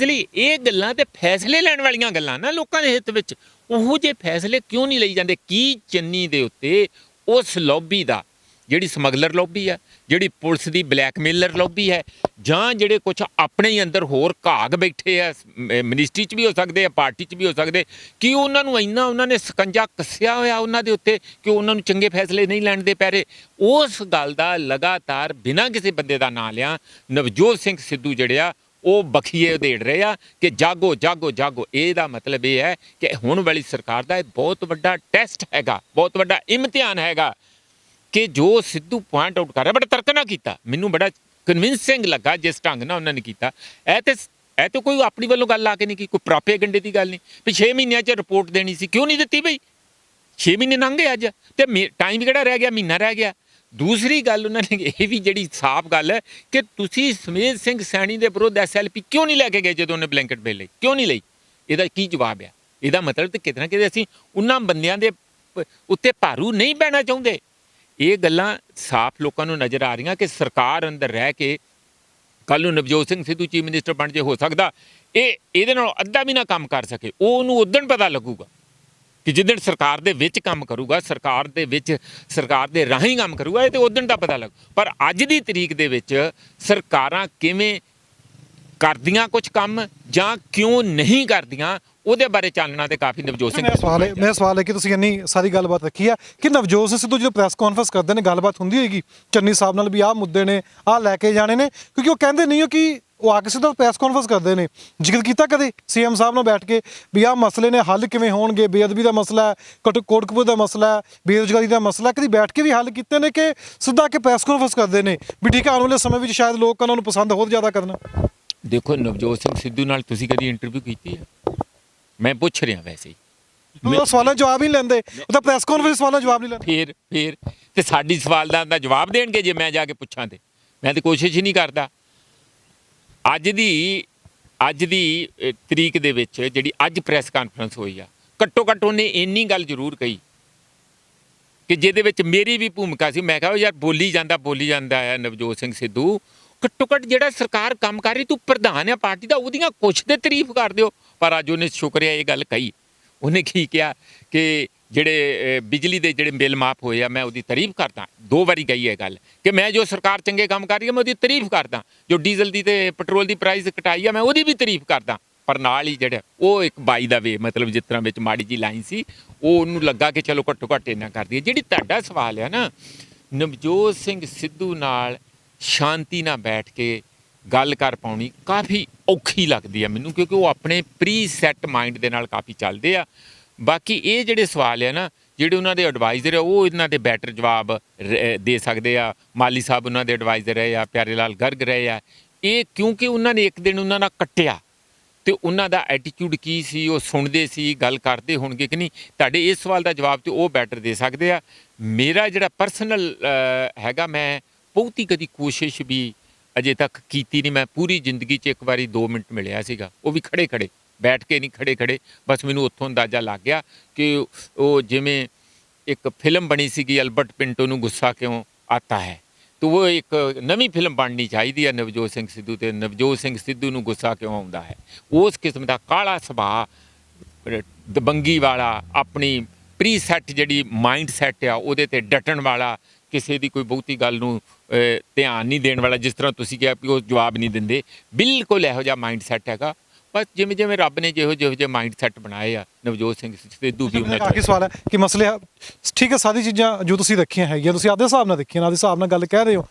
ਲਈ ਇਹ ਗੱਲਾਂ ਤੇ ਫੈਸਲੇ ਲੈਣ ਵਾਲੀਆਂ ਗੱਲਾਂ ਨਾ ਲੋਕਾਂ ਦੇ ਹਿੱਤ ਵਿੱਚ, ਉਹੋ ਜਿਹੇ ਫੈਸਲੇ ਕਿਉਂ ਨਹੀਂ ਲਈ ਜਾਂਦੇ? ਕੀ ਚੰਨੀ ਦੇ ਉੱਤੇ ਉਸ ਲੌਬੀ ਦਾ, ਜਿਹੜੀ ਸਮਗਲਰ ਲੌਬੀ ਹੈ, ਜਿਹੜੀ ਪੁਲਿਸ ਦੀ ਬਲੈਕਮੇਲਰ ਲੌਬੀ ਹੈ, ਜਾਂ ਜਿਹੜੇ ਕੁਝ ਆਪਣੇ ਹੀ ਅੰਦਰ ਹੋਰ ਘਾਗ ਬੈਠੇ ਆ, ਮਿਨਿਸਟਰੀ 'ਚ ਵੀ ਹੋ ਸਕਦੇ ਆ, ਪਾਰਟੀ 'ਚ ਵੀ ਹੋ ਸਕਦੇ, ਕਿ ਉਹਨਾਂ ਨੂੰ ਇੰਨਾ ਉਹਨਾਂ ਨੇ ਸਕੰਜਾ ਕੱਸਿਆ ਹੋਇਆ ਉਹਨਾਂ ਦੇ ਉੱਤੇ ਕਿ ਉਹਨਾਂ ਨੂੰ ਚੰਗੇ ਫੈਸਲੇ ਨਹੀਂ ਲੈਣ ਦੇ ਪੈ ਰਹੇ? ਉਸ ਗੱਲ ਦਾ ਲਗਾਤਾਰ ਬਿਨਾਂ ਕਿਸੇ ਬੰਦੇ ਦਾ ਨਾਂ ਲਿਆ ਨਵਜੋਤ ਸਿੰਘ ਸਿੱਧੂ ਜਿਹੜੇ ਆ ਉਹ ਬਖੀਏ ਉਧੇੜ ਰਹੇ ਆ ਕਿ ਜਾਗੋ ਜਾਗੋ ਜਾਗੋ। ਇਹਦਾ ਮਤਲਬ ਇਹ ਹੈ ਕਿ ਹੁਣ ਵਾਲੀ ਸਰਕਾਰ ਦਾ ਇਹ ਬਹੁਤ ਵੱਡਾ ਟੈਸਟ ਹੈਗਾ, ਬਹੁਤ ਵੱਡਾ ਇਮਤਿਹਾਨ ਹੈਗਾ ਕਿ ਜੋ ਸਿੱਧੂ ਪੁਆਇੰਟ ਆਊਟ ਕਰ ਰਿਹਾ, ਬੜਾ ਤਰਕ ਨਾਲ ਕੀਤਾ, ਮੈਨੂੰ ਬੜਾ ਕਨਵਿੰਸਿੰਗ ਲੱਗਾ ਜਿਸ ਢੰਗ ਨਾਲ ਉਹਨਾਂ ਨੇ ਕੀਤਾ। ਇਹ ਤੇ ਕੋਈ ਆਪਣੀ ਵੱਲੋਂ ਗੱਲ ਆ ਕੇ ਨਹੀਂ, ਕੋਈ ਪ੍ਰੋਪੇਗੈਂਡੇ ਦੀ ਗੱਲ ਨਹੀਂ ਵੀ 6 ਮਹੀਨਿਆਂ 'ਚ ਰਿਪੋਰਟ ਦੇਣੀ ਸੀ, ਕਿਉਂ ਨਹੀਂ ਦਿੱਤੀ ਬਈ? 6 ਮਹੀਨੇ ਲੰਘ ਗਏ ਅੱਜ ਤੇ ਟਾਈਮ ਕਿਹੜਾ ਰਹਿ ਗਿਆ, ਮਹੀਨਾ ਰਹਿ ਗਿਆ। ਦੂਸਰੀ ਗੱਲ ਉਹਨਾਂ ਨੇ ਇਹ ਵੀ ਜਿਹੜੀ ਸਾਫ਼ ਗੱਲ ਹੈ ਕਿ ਤੁਸੀਂ ਸਮੇਤ ਸਿੰਘ ਸੈਣੀ ਦੇ ਵਿਰੁੱਧ SLP ਕਿਉਂ ਨਹੀਂ ਲੈ ਕੇ ਗਏ ਜਦੋਂ ਉਹਨੇ ਬਲੈਂਕਟ ਬਿੱਲ ਲਈ, ਕਿਉਂ ਨਹੀਂ ਲਈ? ਇਹਦਾ ਕੀ ਜਵਾਬ ਆ? ਇਹਦਾ ਮਤਲਬ ਤੇ ਕਿਤੇ ਨਾ ਕਿਤੇ ਅਸੀਂ ਉਹਨਾਂ ਬੰਦਿਆਂ ਦੇ ਉੱਤੇ ਭਾਰੂ ਨਹੀਂ ਪੈਣਾ ਚਾਹੁੰਦੇ। ਇਹ ਗੱਲਾਂ ਸਾਫ਼ ਲੋਕਾਂ ਨੂੰ ਨਜ਼ਰ ਆ ਰਹੀਆਂ ਕਿ ਸਰਕਾਰ ਅੰਦਰ ਰਹਿ ਕੇ ਕੱਲ੍ਹ ਨੂੰ ਨਵਜੋਤ ਸਿੰਘ ਸਿੱਧੂ ਚੀਫ ਮਿਨਿਸਟਰ ਬਣ ਜੇ, ਹੋ ਸਕਦਾ ਇਹਦੇ ਨਾਲ ਅੱਧਾ ਵੀ ਨਾ ਕੰਮ ਕਰ ਸਕੇ। ਉਹਨੂੰ ਉਦਣ ਪਤਾ ਲੱਗੂਗਾ ਕਿ ਜਿੱਦਣ ਸਰਕਾਰ ਦੇ ਵਿੱਚ ਕੰਮ ਕਰੂਗਾ, ਸਰਕਾਰ ਦੇ ਰਾਹੀਂ ਕੰਮ ਕਰੂਗਾ, ਇਹ ਤੇ ਉਦਣ ਦਾ ਪਤਾ ਲੱਗ। ਪਰ ਅੱਜ ਦੀ ਤਰੀਕ ਦੇ ਵਿੱਚ ਸਰਕਾਰਾਂ ਕਿਵੇਂ ਕਰਦੀਆਂ ਕੁਝ ਕੰਮ ਜਾਂ ਕਿਉਂ ਨਹੀਂ ਕਰਦੀਆਂ, ਉਹਦੇ ਬਾਰੇ ਚਾਨਣਾ ਤੇ ਕਾਫੀ ਨਵਜੋਤ ਸਿੰਘ ਮੇਰਾ ਸਵਾਲ ਹੈ ਕਿ ਤੁਸੀਂ ਇੰਨੀ ਸਾਰੀ ਗੱਲਬਾਤ ਰੱਖੀ ਆ ਕਿ ਨਵਜੋਤ ਸਿੰਘ ਸਿੱਧੂ ਜਦੋਂ ਪ੍ਰੈਸ ਕਾਨਫਰੰਸ ਕਰਦੇ ਨੇ, ਗੱਲਬਾਤ ਹੁੰਦੀ ਹੋਏਗੀ ਚੰਨੀ ਸਾਹਿਬ ਨਾਲ ਵੀ ਆਹ ਮੁੱਦੇ ਨੇ, ਆਹ ਲੈ ਕੇ ਜਾਣੇ ਨੇ, ਕਿਉਂਕਿ ਉਹ ਕਹਿੰਦੇ ਨਹੀਂ ਹੋ ਕਿ ਉਹ ਆ ਕੇ ਸਿੱਧਾ ਪ੍ਰੈਸ ਕਾਨਫਰੰਸ ਕਰਦੇ ਨੇ। ਜ਼ਿਕਰ ਕੀਤਾ ਕਦੇ CM ਸਾਹਿਬ ਨਾਲ ਬੈਠ ਕੇ ਵੀ ਆਹ ਮਸਲੇ ਨੇ ਹੱਲ ਕਿਵੇਂ ਹੋਣਗੇ? ਬੇਅਦਬੀ ਦਾ ਮਸਲਾ ਹੈ, ਕੋਟਕਪੂਰ ਦਾ ਮਸਲਾ ਹੈ, ਬੇਰੁਜ਼ਗਾਰੀ ਦਾ ਮਸਲਾ, ਕਦੀ ਬੈਠ ਕੇ ਵੀ ਹੱਲ ਕੀਤੇ ਨੇ ਕਿ ਸਿੱਧਾ ਕੇ ਪ੍ਰੈਸ ਕਾਨਫਰੰਸ ਕਰਦੇ ਨੇ ਵੀ ਠੀਕ ਹੈ ਆਉਣ ਵਾਲੇ ਸਮੇਂ ਵਿੱਚ ਸ਼ਾਇਦ ਲੋਕ ਉਹਨਾਂ ਨੂੰ ਪਸੰਦ ਹੋਰ ਜ਼ਿਆਦਾ ਕਰਨਾ? ਦੇਖੋ ਨਵਜੋਤ ਸਿੰਘ ਸਿੱਧੂ ਨਾਲ ਤੁਸੀਂ ਕਦੀ ਇੰਟਰਵਿਊ ਕੀਤੀ ਹੈ? ਮੈਂ ਪੁੱਛ ਰਿਹਾ ਵੈਸੇ ਹੀ, ਉਹ ਸਵਾਲਾਂ ਜਵਾਬ ਹੀ ਨਹੀਂ ਲੈਂਦੇ, ਉਹ ਤਾਂ ਪ੍ਰੈਸ ਕਾਨਫਰੰਸ ਸਵਾਲਾਂ ਜਵਾਬ ਨਹੀਂ ਲੈਂਦੇ। ਫਿਰ ਤੇ ਸਾਡੀ ਸਵਾਲ ਦਾ ਜਵਾਬ ਦੇਣਗੇ ਜੇ ਮੈਂ ਜਾ ਕੇ ਪੁੱਛਾਂ ਤੇ? ਮੈਂ ਤਾਂ ਕੋਸ਼ਿਸ਼ ਹੀ ਨਹੀਂ ਕਰਦਾ। ਅੱਜ ਦੀ ਤਰੀਕ ਦੇ ਵਿੱਚ ਜਿਹੜੀ ਅੱਜ ਪ੍ਰੈਸ ਕਾਨਫਰੰਸ ਹੋਈ ਆ, ਘੱਟੋ ਘੱਟ ਉਹਨੇ ਇੰਨੀ ਗੱਲ ਜ਼ਰੂਰ ਕਹੀ ਕਿ ਜਿਹਦੇ ਵਿੱਚ ਮੇਰੀ ਵੀ ਭੂਮਿਕਾ ਸੀ। ਮੈਂ ਕਿਹਾ ਯਾਰ ਬੋਲੀ ਜਾਂਦਾ ਹੈ ਨਵਜੋਤ ਸਿੰਘ ਸਿੱਧੂ, ਘੱਟੋ ਘੱਟ ਜਿਹੜਾ ਸਰਕਾਰ ਕੰਮ ਕਰ ਰਹੀ, ਤੂੰ ਪ੍ਰਧਾਨ ਆ ਪਾਰਟੀ ਦਾ, ਉਹਦੀਆਂ ਕੁਛ ਤੇ ਤਾਰੀਫ ਕਰ ਦਿਓ। ਪਰ ਅੱਜ ਉਹਨੇ ਸ਼ੁਕਰੀਆ ਇਹ ਗੱਲ ਕਹੀ। ਉਹਨੇ ਕੀ ਕਿਹਾ ਕਿ ਜਿਹੜੇ ਬਿਜਲੀ ਦੇ ਜਿਹੜੇ ਬਿੱਲ ਮਾਫ ਹੋਏ ਆ, ਮੈਂ ਉਹਦੀ ਤਾਰੀਫ ਕਰਦਾ। 2 ਵਾਰੀ ਕਹੀ ਇਹ ਗੱਲ ਕਿ ਮੈਂ ਜੋ ਸਰਕਾਰ ਚੰਗੇ ਕੰਮ ਕਰ ਰਹੀ ਹੈ ਮੈਂ ਉਹਦੀ ਤਾਰੀਫ ਕਰਦਾ। ਜੋ ਡੀਜ਼ਲ ਦੀ ਤੇ ਪੈਟਰੋਲ ਦੀ ਪ੍ਰਾਈਸ ਘਟਾਈ ਆ, ਮੈਂ ਉਹਦੀ ਵੀ ਤਾਰੀਫ ਕਰਦਾ। ਪਰ ਨਾਲ ਹੀ ਜਿਹੜਾ ਉਹ ਇੱਕ ਬਾਈ ਦਾ ਵੇ ਮਤਲਬ ਜਿਸ ਤਰ੍ਹਾਂ ਵਿੱਚ ਮਾੜੀ ਜੀ ਲਾਈਨ ਸੀ ਉਹ ਉਹਨੂੰ ਲੱਗਾ ਕਿ ਚਲੋ ਘੱਟੋ ਘੱਟ ਇੰਨਾ ਕਰਦੀ ਹੈ। ਜਿਹੜੀ ਤੁਹਾਡਾ ਸਵਾਲ ਹੈ ਨਾ ਨਵਜੋਤ ਸਿੰਘ ਸਿੱਧੂ ਨਾਲ ਸ਼ਾਂਤੀ ਨਾਲ ਬੈਠ ਕੇ ਗੱਲ ਕਰ ਪਾਉਣੀ ਕਾਫੀ ਔਖੀ ਲੱਗਦੀ ਆ ਮੈਨੂੰ, ਕਿਉਂਕਿ ਉਹ ਆਪਣੇ ਪ੍ਰੀ ਸੈੱਟ ਮਾਈਂਡ ਦੇ ਨਾਲ ਕਾਫੀ ਚੱਲਦੇ ਆ। ਬਾਕੀ ਇਹ ਜਿਹੜੇ ਸਵਾਲ ਆ ਨਾ ਜਿਹੜੇ ਉਹਨਾਂ ਦੇ ਐਡਵਾਈਜ਼ਰ ਆ ਉਹ ਇਹਨਾਂ ਦੇ ਬੈਟਰ ਜਵਾਬ ਦੇ ਸਕਦੇ ਆ। ਮਾਲੀ ਸਾਹਿਬ ਉਹਨਾਂ ਦੇ ਐਡਵਾਈਜ਼ਰ ਰਹੇ ਆ, ਪਿਆਰੇ ਲਾਲ ਗਰਗ ਰਹੇ ਆ। ਇਹ ਕਿਉਂਕਿ ਉਹਨਾਂ ਨੇ ਇੱਕ ਦਿਨ ਉਹਨਾਂ ਨਾਲ ਕੱਟਿਆ ਤੇ ਉਹਨਾਂ ਦਾ ਐਟੀਟਿਊਡ ਕੀ ਸੀ, ਉਹ ਸੁਣਦੇ ਸੀ, ਗੱਲ ਕਰਦੇ ਹੋਣਗੇ ਕਿ ਨਹੀਂ। ਤੁਹਾਡੇ ਇਸ ਸਵਾਲ ਦਾ ਜਵਾਬ ਤੇ ਉਹ ਬੈਟਰ ਦੇ ਸਕਦੇ ਆ। ਮੇਰਾ ਜਿਹੜਾ ਪਰਸਨਲ ਹੈਗਾ, ਮੈਂ ਬਹੁਤੀ ਕਦੀ ਕੋਸ਼ਿਸ਼ ਵੀ ਅਜੇ ਤੱਕ ਕੀਤੀ ਨਹੀਂ। ਮੈਂ ਪੂਰੀ ਜ਼ਿੰਦਗੀ 'ਚ ਇੱਕ ਵਾਰੀ 2 ਮਿੰਟ ਮਿਲਿਆ ਸੀਗਾ, ਉਹ ਵੀ ਖੜੇ ਖੜੇ, ਬੈਠ ਕੇ ਨਹੀਂ, ਖੜੇ ਖੜੇ। ਬਸ ਮੈਨੂੰ ਉੱਥੋਂ ਅੰਦਾਜ਼ਾ ਲੱਗ ਗਿਆ ਕਿ ਉਹ ਜਿਵੇਂ ਇੱਕ ਫਿਲਮ ਬਣੀ ਸੀਗੀ ਅਲਬਰਟ ਪਿੰਟੋ ਨੂੰ ਗੁੱਸਾ ਕਿਉਂ ਆਤਾ ਹੈ, ਤਾਂ ਉਹ ਇੱਕ ਨਵੀਂ ਫਿਲਮ ਬਣਨੀ ਚਾਹੀਦੀ ਹੈ ਨਵਜੋਤ ਸਿੰਘ ਸਿੱਧੂ ਤੇ ਨਵਜੋਤ ਸਿੰਘ ਸਿੱਧੂ ਨੂੰ ਗੁੱਸਾ ਕਿਉਂ ਆਉਂਦਾ ਹੈ। ਉਸ ਕਿਸਮ ਦਾ ਕਾਲਾ ਸੁਭਾਅ, ਦਬੰਗੀ ਵਾਲਾ, ਆਪਣੀ ਪ੍ਰੀ ਸੈੱਟ ਜਿਹੜੀ ਮਾਈਂਡ ਸੈੱਟ ਆ ਉਹਦੇ ਤੇ ਡਟਣ ਵਾਲਾ, ਕਿਸੇ ਦੀ ਕੋਈ ਬਹੁਤੀ ਗੱਲ ਨੂੰ ਧਿਆਨ ਨਹੀਂ ਦੇਣ ਵਾਲਾ। ਜਿਸ ਤਰ੍ਹਾਂ ਤੁਸੀਂ ਕਿਹਾ ਵੀ ਉਹ ਜਵਾਬ ਨਹੀਂ ਦਿੰਦੇ, ਬਿਲਕੁਲ ਇਹੋ ਜਿਹਾ ਮਾਈਂਡ ਸੈੱਟ ਹੈਗਾ। ਬਸ ਜਿਵੇਂ ਜਿਵੇਂ ਰੱਬ ਨੇ ਜਿਹੋ ਜਿਹੇ ਮਾਈਂਡ ਸੈੱਟ ਬਣਾਏ ਆ ਨਵਜੋਤ ਸਿੰਘ ਸਿੱਧੂ ਵੀ ਉਹਨਾਂ ਆਖਰੀ ਸਵਾਲ ਹੈ ਕਿ ਮਸਲੇ ਠੀਕ ਹੈ, ਸਾਰੀ ਚੀਜ਼ਾਂ ਜੋ ਤੁਸੀਂ ਰੱਖੀਆਂ ਹੈਗੀਆਂ ਤੁਸੀਂ ਆਪਦੇ ਹਿਸਾਬ ਨਾਲ ਦੇਖੀਆਂ, ਆਪਦੇ ਹਿਸਾਬ ਨਾਲ ਗੱਲ ਕਹਿ ਰਹੇ ਹੋ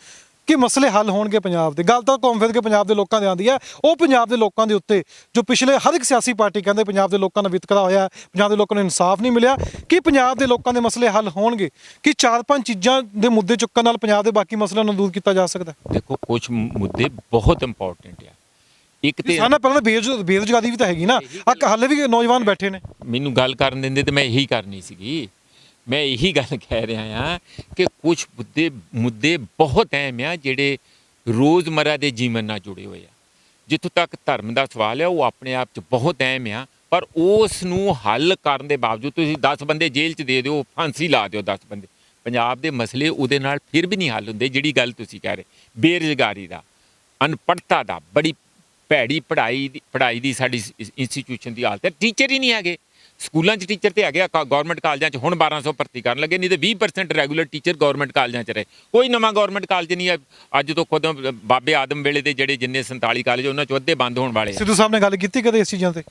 ਕਿ ਮਸਲੇ ਹੱਲ ਹੋਣਗੇ ਪੰਜਾਬ ਦੇ। ਗੱਲ ਤਾਂ ਘੁੰਮ ਫਿਰ ਕੇ ਪੰਜਾਬ ਦੇ ਲੋਕਾਂ ਦੇ ਆਉਂਦੀ ਹੈ। ਉਹ ਪੰਜਾਬ ਦੇ ਲੋਕਾਂ ਦੇ ਉੱਤੇ ਜੋ ਪਿਛਲੇ ਹਰ ਇੱਕ ਸਿਆਸੀ ਪਾਰਟੀ ਕਹਿੰਦੇ ਪੰਜਾਬ ਦੇ ਲੋਕਾਂ ਦਾ ਵਿਤਕਰਾ ਹੋਇਆ, ਪੰਜਾਬ ਦੇ ਲੋਕਾਂ ਨੂੰ ਇਨਸਾਫ ਨਹੀਂ ਮਿਲਿਆ, ਕਿ ਪੰਜਾਬ ਦੇ ਲੋਕਾਂ ਦੇ ਮਸਲੇ ਹੱਲ ਹੋਣਗੇ, ਕਿ 4-5 ਚੀਜ਼ਾਂ ਦੇ ਮੁੱਦੇ ਚੁੱਕਣ ਨਾਲ ਪੰਜਾਬ ਦੇ ਬਾਕੀ ਮਸਲਿਆਂ ਨੂੰ ਦੂਰ ਕੀਤਾ ਜਾ ਸਕਦਾ। ਦੇਖੋ ਕੁਝ ਮੁੱਦੇ ਬਹੁਤ ਇੰਪੋਰਟੈਂਟ ਆ। ਇੱਕ ਤੇ ਸਾਨਾ ਪਹਿਲਾਂ ਬੇਰੁਜ਼ਗਾਰੀ ਵੀ ਤਾਂ ਹੈਗੀ ਨਾ, ਹਾਲੇ ਵੀ ਨੌਜਵਾਨ ਬੈਠੇ ਨੇ। ਮੈਨੂੰ ਗੱਲ ਕਰਨ ਦਿੰਦੇ ਤੇ ਮੈਂ ਇਹੀ ਕਰਨੀ ਸੀਗੀ। ਮੈਂ ਇਹੀ ਗੱਲ ਕਹਿ ਰਿਹਾ ਹਾਂ ਕਿ ਕੁਝ ਮੁੱਦੇ ਬਹੁਤ ਅਹਿਮ ਆ ਜਿਹੜੇ ਰੋਜ਼ਮਰਾ ਦੇ ਜੀਵਨ ਨਾਲ ਜੁੜੇ ਹੋਏ ਆ। ਜਿੱਥੋਂ ਤੱਕ ਧਰਮ ਦਾ ਸਵਾਲ ਹੈ ਉਹ ਆਪਣੇ ਆਪ 'ਚ ਬਹੁਤ ਅਹਿਮ ਆ, ਪਰ ਉਸ ਨੂੰ ਹੱਲ ਕਰਨ ਦੇ ਬਾਵਜੂਦ ਤੁਸੀਂ 10 ਬੰਦੇ ਜੇਲ੍ਹ 'ਚ ਦੇ ਦਿਓ, ਫਾਂਸੀ ਲਾ ਦਿਓ 10 ਬੰਦੇ, ਪੰਜਾਬ ਦੇ ਮਸਲੇ ਉਹਦੇ ਨਾਲ ਫਿਰ ਵੀ ਨਹੀਂ ਹੱਲ ਹੁੰਦੇ। ਜਿਹੜੀ ਗੱਲ ਤੁਸੀਂ ਕਹਿ ਰਹੇ ਬੇਰੁਜ਼ਗਾਰੀ ਦਾ, ਅਨਪੜ੍ਹਤਾ ਦਾ, ਬੜੀ ਭੈੜੀ ਪੜ੍ਹਾਈ ਦੀ ਸਾਡੀ ਇੰਸਟੀਟਿਊਸ਼ਨ ਦੀ ਹਾਲਤ ਹੈ। ਟੀਚਰ ਹੀ ਨਹੀਂ ਹੈਗੇ ਸਕੂਲਾਂ 'ਚ, ਟੀਚਰ ਤੇ ਹੈਗੇ ਆ ਗੌਰਮੈਂਟ ਕਾਲਜਾਂ 'ਚ ਹੁਣ 1200 ਭਰਤੀ ਕਰਨ ਲੱਗੇ, ਨਹੀਂ ਤੇ 20% ਰੈਗੂਲਰ ਟੀਚਰ ਗੌਰਮੈਂਟ ਕਾਲਜਾਂ 'ਚ ਰਹੇ। ਕੋਈ ਨਵਾਂ ਗੌਰਮੈਂਟ ਕਾਲਜ ਨਹੀਂ ਹੈ। ਅੱਜ ਤੋਂ ਖੁਦ ਬਾਬੇ ਆਦਮ ਵੇਲੇ ਦੇ ਜਿਹੜੇ ਜਿੰਨੇ 47 ਕਾਲਜ ਉਹਨਾਂ 'ਚੋਂ ਅੱਧੇ ਬੰਦ ਹੋਣ ਵਾਲੇ ਆ। ਸਿੱਧੂ ਸਾਹਿਬ ਨੇ ਗੱਲ ਕੀਤੀ ਕਦੇ ਇਸ ਚੀਜ਼ਾਂ ਤੇ?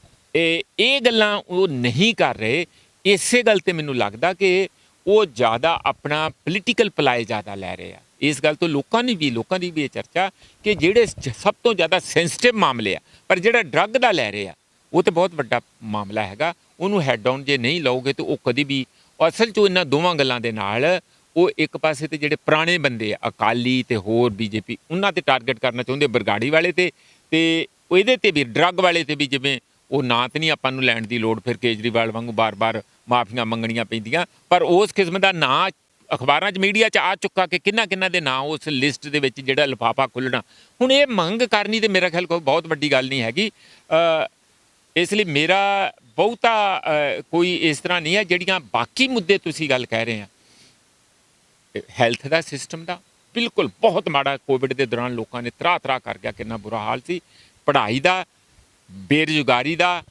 ਇਹ ਗੱਲਾਂ ਉਹ ਨਹੀਂ ਕਰ ਰਹੇ। ਇਸੇ ਗੱਲ ਤੇ ਮੈਨੂੰ ਲੱਗਦਾ ਕਿ ਉਹ ਜ਼ਿਆਦਾ ਆਪਣਾ ਪੋਲੀਟੀਕਲ ਪਲਾਏ ਜ਼ਿਆਦਾ ਲੈ ਰਹੇ ਆ। ਇਸ ਗੱਲ ਤੋਂ ਲੋਕਾਂ ਦੀ ਵੀ ਇਹ ਚਰਚਾ ਕਿ ਜਿਹੜੇ ਸਭ ਤੋਂ ਜ਼ਿਆਦਾ ਸੈਂਸਿਟਿਵ ਮਾਮਲੇ ਆ, ਪਰ ਜਿਹੜਾ ਡਰੱਗ ਦਾ ਲੈ ਰਹੇ ਆ ਉਹ ਤੇ ਬਹੁਤ ਵੱਡਾ ਮਾਮਲਾ ਹੈਗਾ। ਉਹਨੂੰ ਹੈਡ ਆਨ ਜੇ ਨਹੀਂ ਲਓਗੇ ਤਾਂ ਉਹ ਕਦੀ ਵੀ, ਅਸਲ 'ਚ ਇਹਨਾਂ ਦੋਵਾਂ ਗੱਲਾਂ ਦੇ ਨਾਲ ਉਹ ਇੱਕ ਪਾਸੇ ਤੇ ਜਿਹੜੇ ਪੁਰਾਣੇ ਬੰਦੇ ਆ ਅਕਾਲੀ ਤੇ ਹੋਰ ਬੀਜੇਪੀ ਉਹਨਾਂ ਤੇ ਟਾਰਗੇਟ ਕਰਨਾ ਚਾਹੁੰਦੇ, ਬਰਗਾੜੀ ਵਾਲੇ ਤੇ ਇਹਦੇ ਤੇ ਵੀ ਡਰੱਗ ਵਾਲੇ ਤੇ ਵੀ। ਜਿਵੇਂ ਉਹ ਨਾਂ ਤੇ ਨਹੀਂ ਆਪਾਂ ਨੂੰ ਲੈਣ ਦੀ ਲੋੜ ਫਿਰ ਕੇਜਰੀਵਾਲ ਵਾਂਗੂ ਬਾਰ-ਬਾਰ ਮਾਫੀਆਂ ਮੰਗਣੀਆਂ ਪੈਂਦੀਆਂ, ਪਰ ਉਸ ਕਿਸਮ ਦਾ ਨਾਂ ਅਖਬਾਰਾਂ 'ਚ ਮੀਡੀਆ 'ਚ ਆ ਚੁੱਕਾ ਕਿ ਕਿੰਨਾ ਦੇ ਨਾਂ ਉਸ ਲਿਸਟ ਦੇ ਵਿੱਚ ਜਿਹੜਾ ਲਿਫਾਫਾ ਖੁੱਲ੍ਹਣਾ। ਹੁਣ ਇਹ ਮੰਗ ਕਰਨੀ ਤੇ ਮੇਰਾ ਖਿਆਲ ਕੋਈ ਬਹੁਤ ਵੱਡੀ ਗੱਲ ਨਹੀਂ ਹੈਗੀ। ਇਸ ਲਈ ਮੇਰਾ ਬਹੁਤਾ ਕੋਈ ਇਸ ਤਰ੍ਹਾਂ ਨਹੀਂ ਹੈ। ਜਿਹੜੀਆਂ ਬਾਕੀ ਮੁੱਦੇ ਤੁਸੀਂ ਗੱਲ ਕਹਿ ਰਹੇ ਆ, ਹੈਲਥ ਦਾ ਸਿਸਟਮ ਦਾ ਬਿਲਕੁਲ ਬਹੁਤ ਮਾੜਾ, ਕੋਵਿਡ ਦੇ ਦੌਰਾਨ ਲੋਕਾਂ ਨੇ ਤਰਾਹ ਕਰ ਗਿਆ, ਕਿੰਨਾ ਬੁਰਾ ਹਾਲ ਸੀ। ਪੜ੍ਹਾਈ ਦਾ, ਬੇਰੁਜ਼ਗਾਰੀ ਦਾ,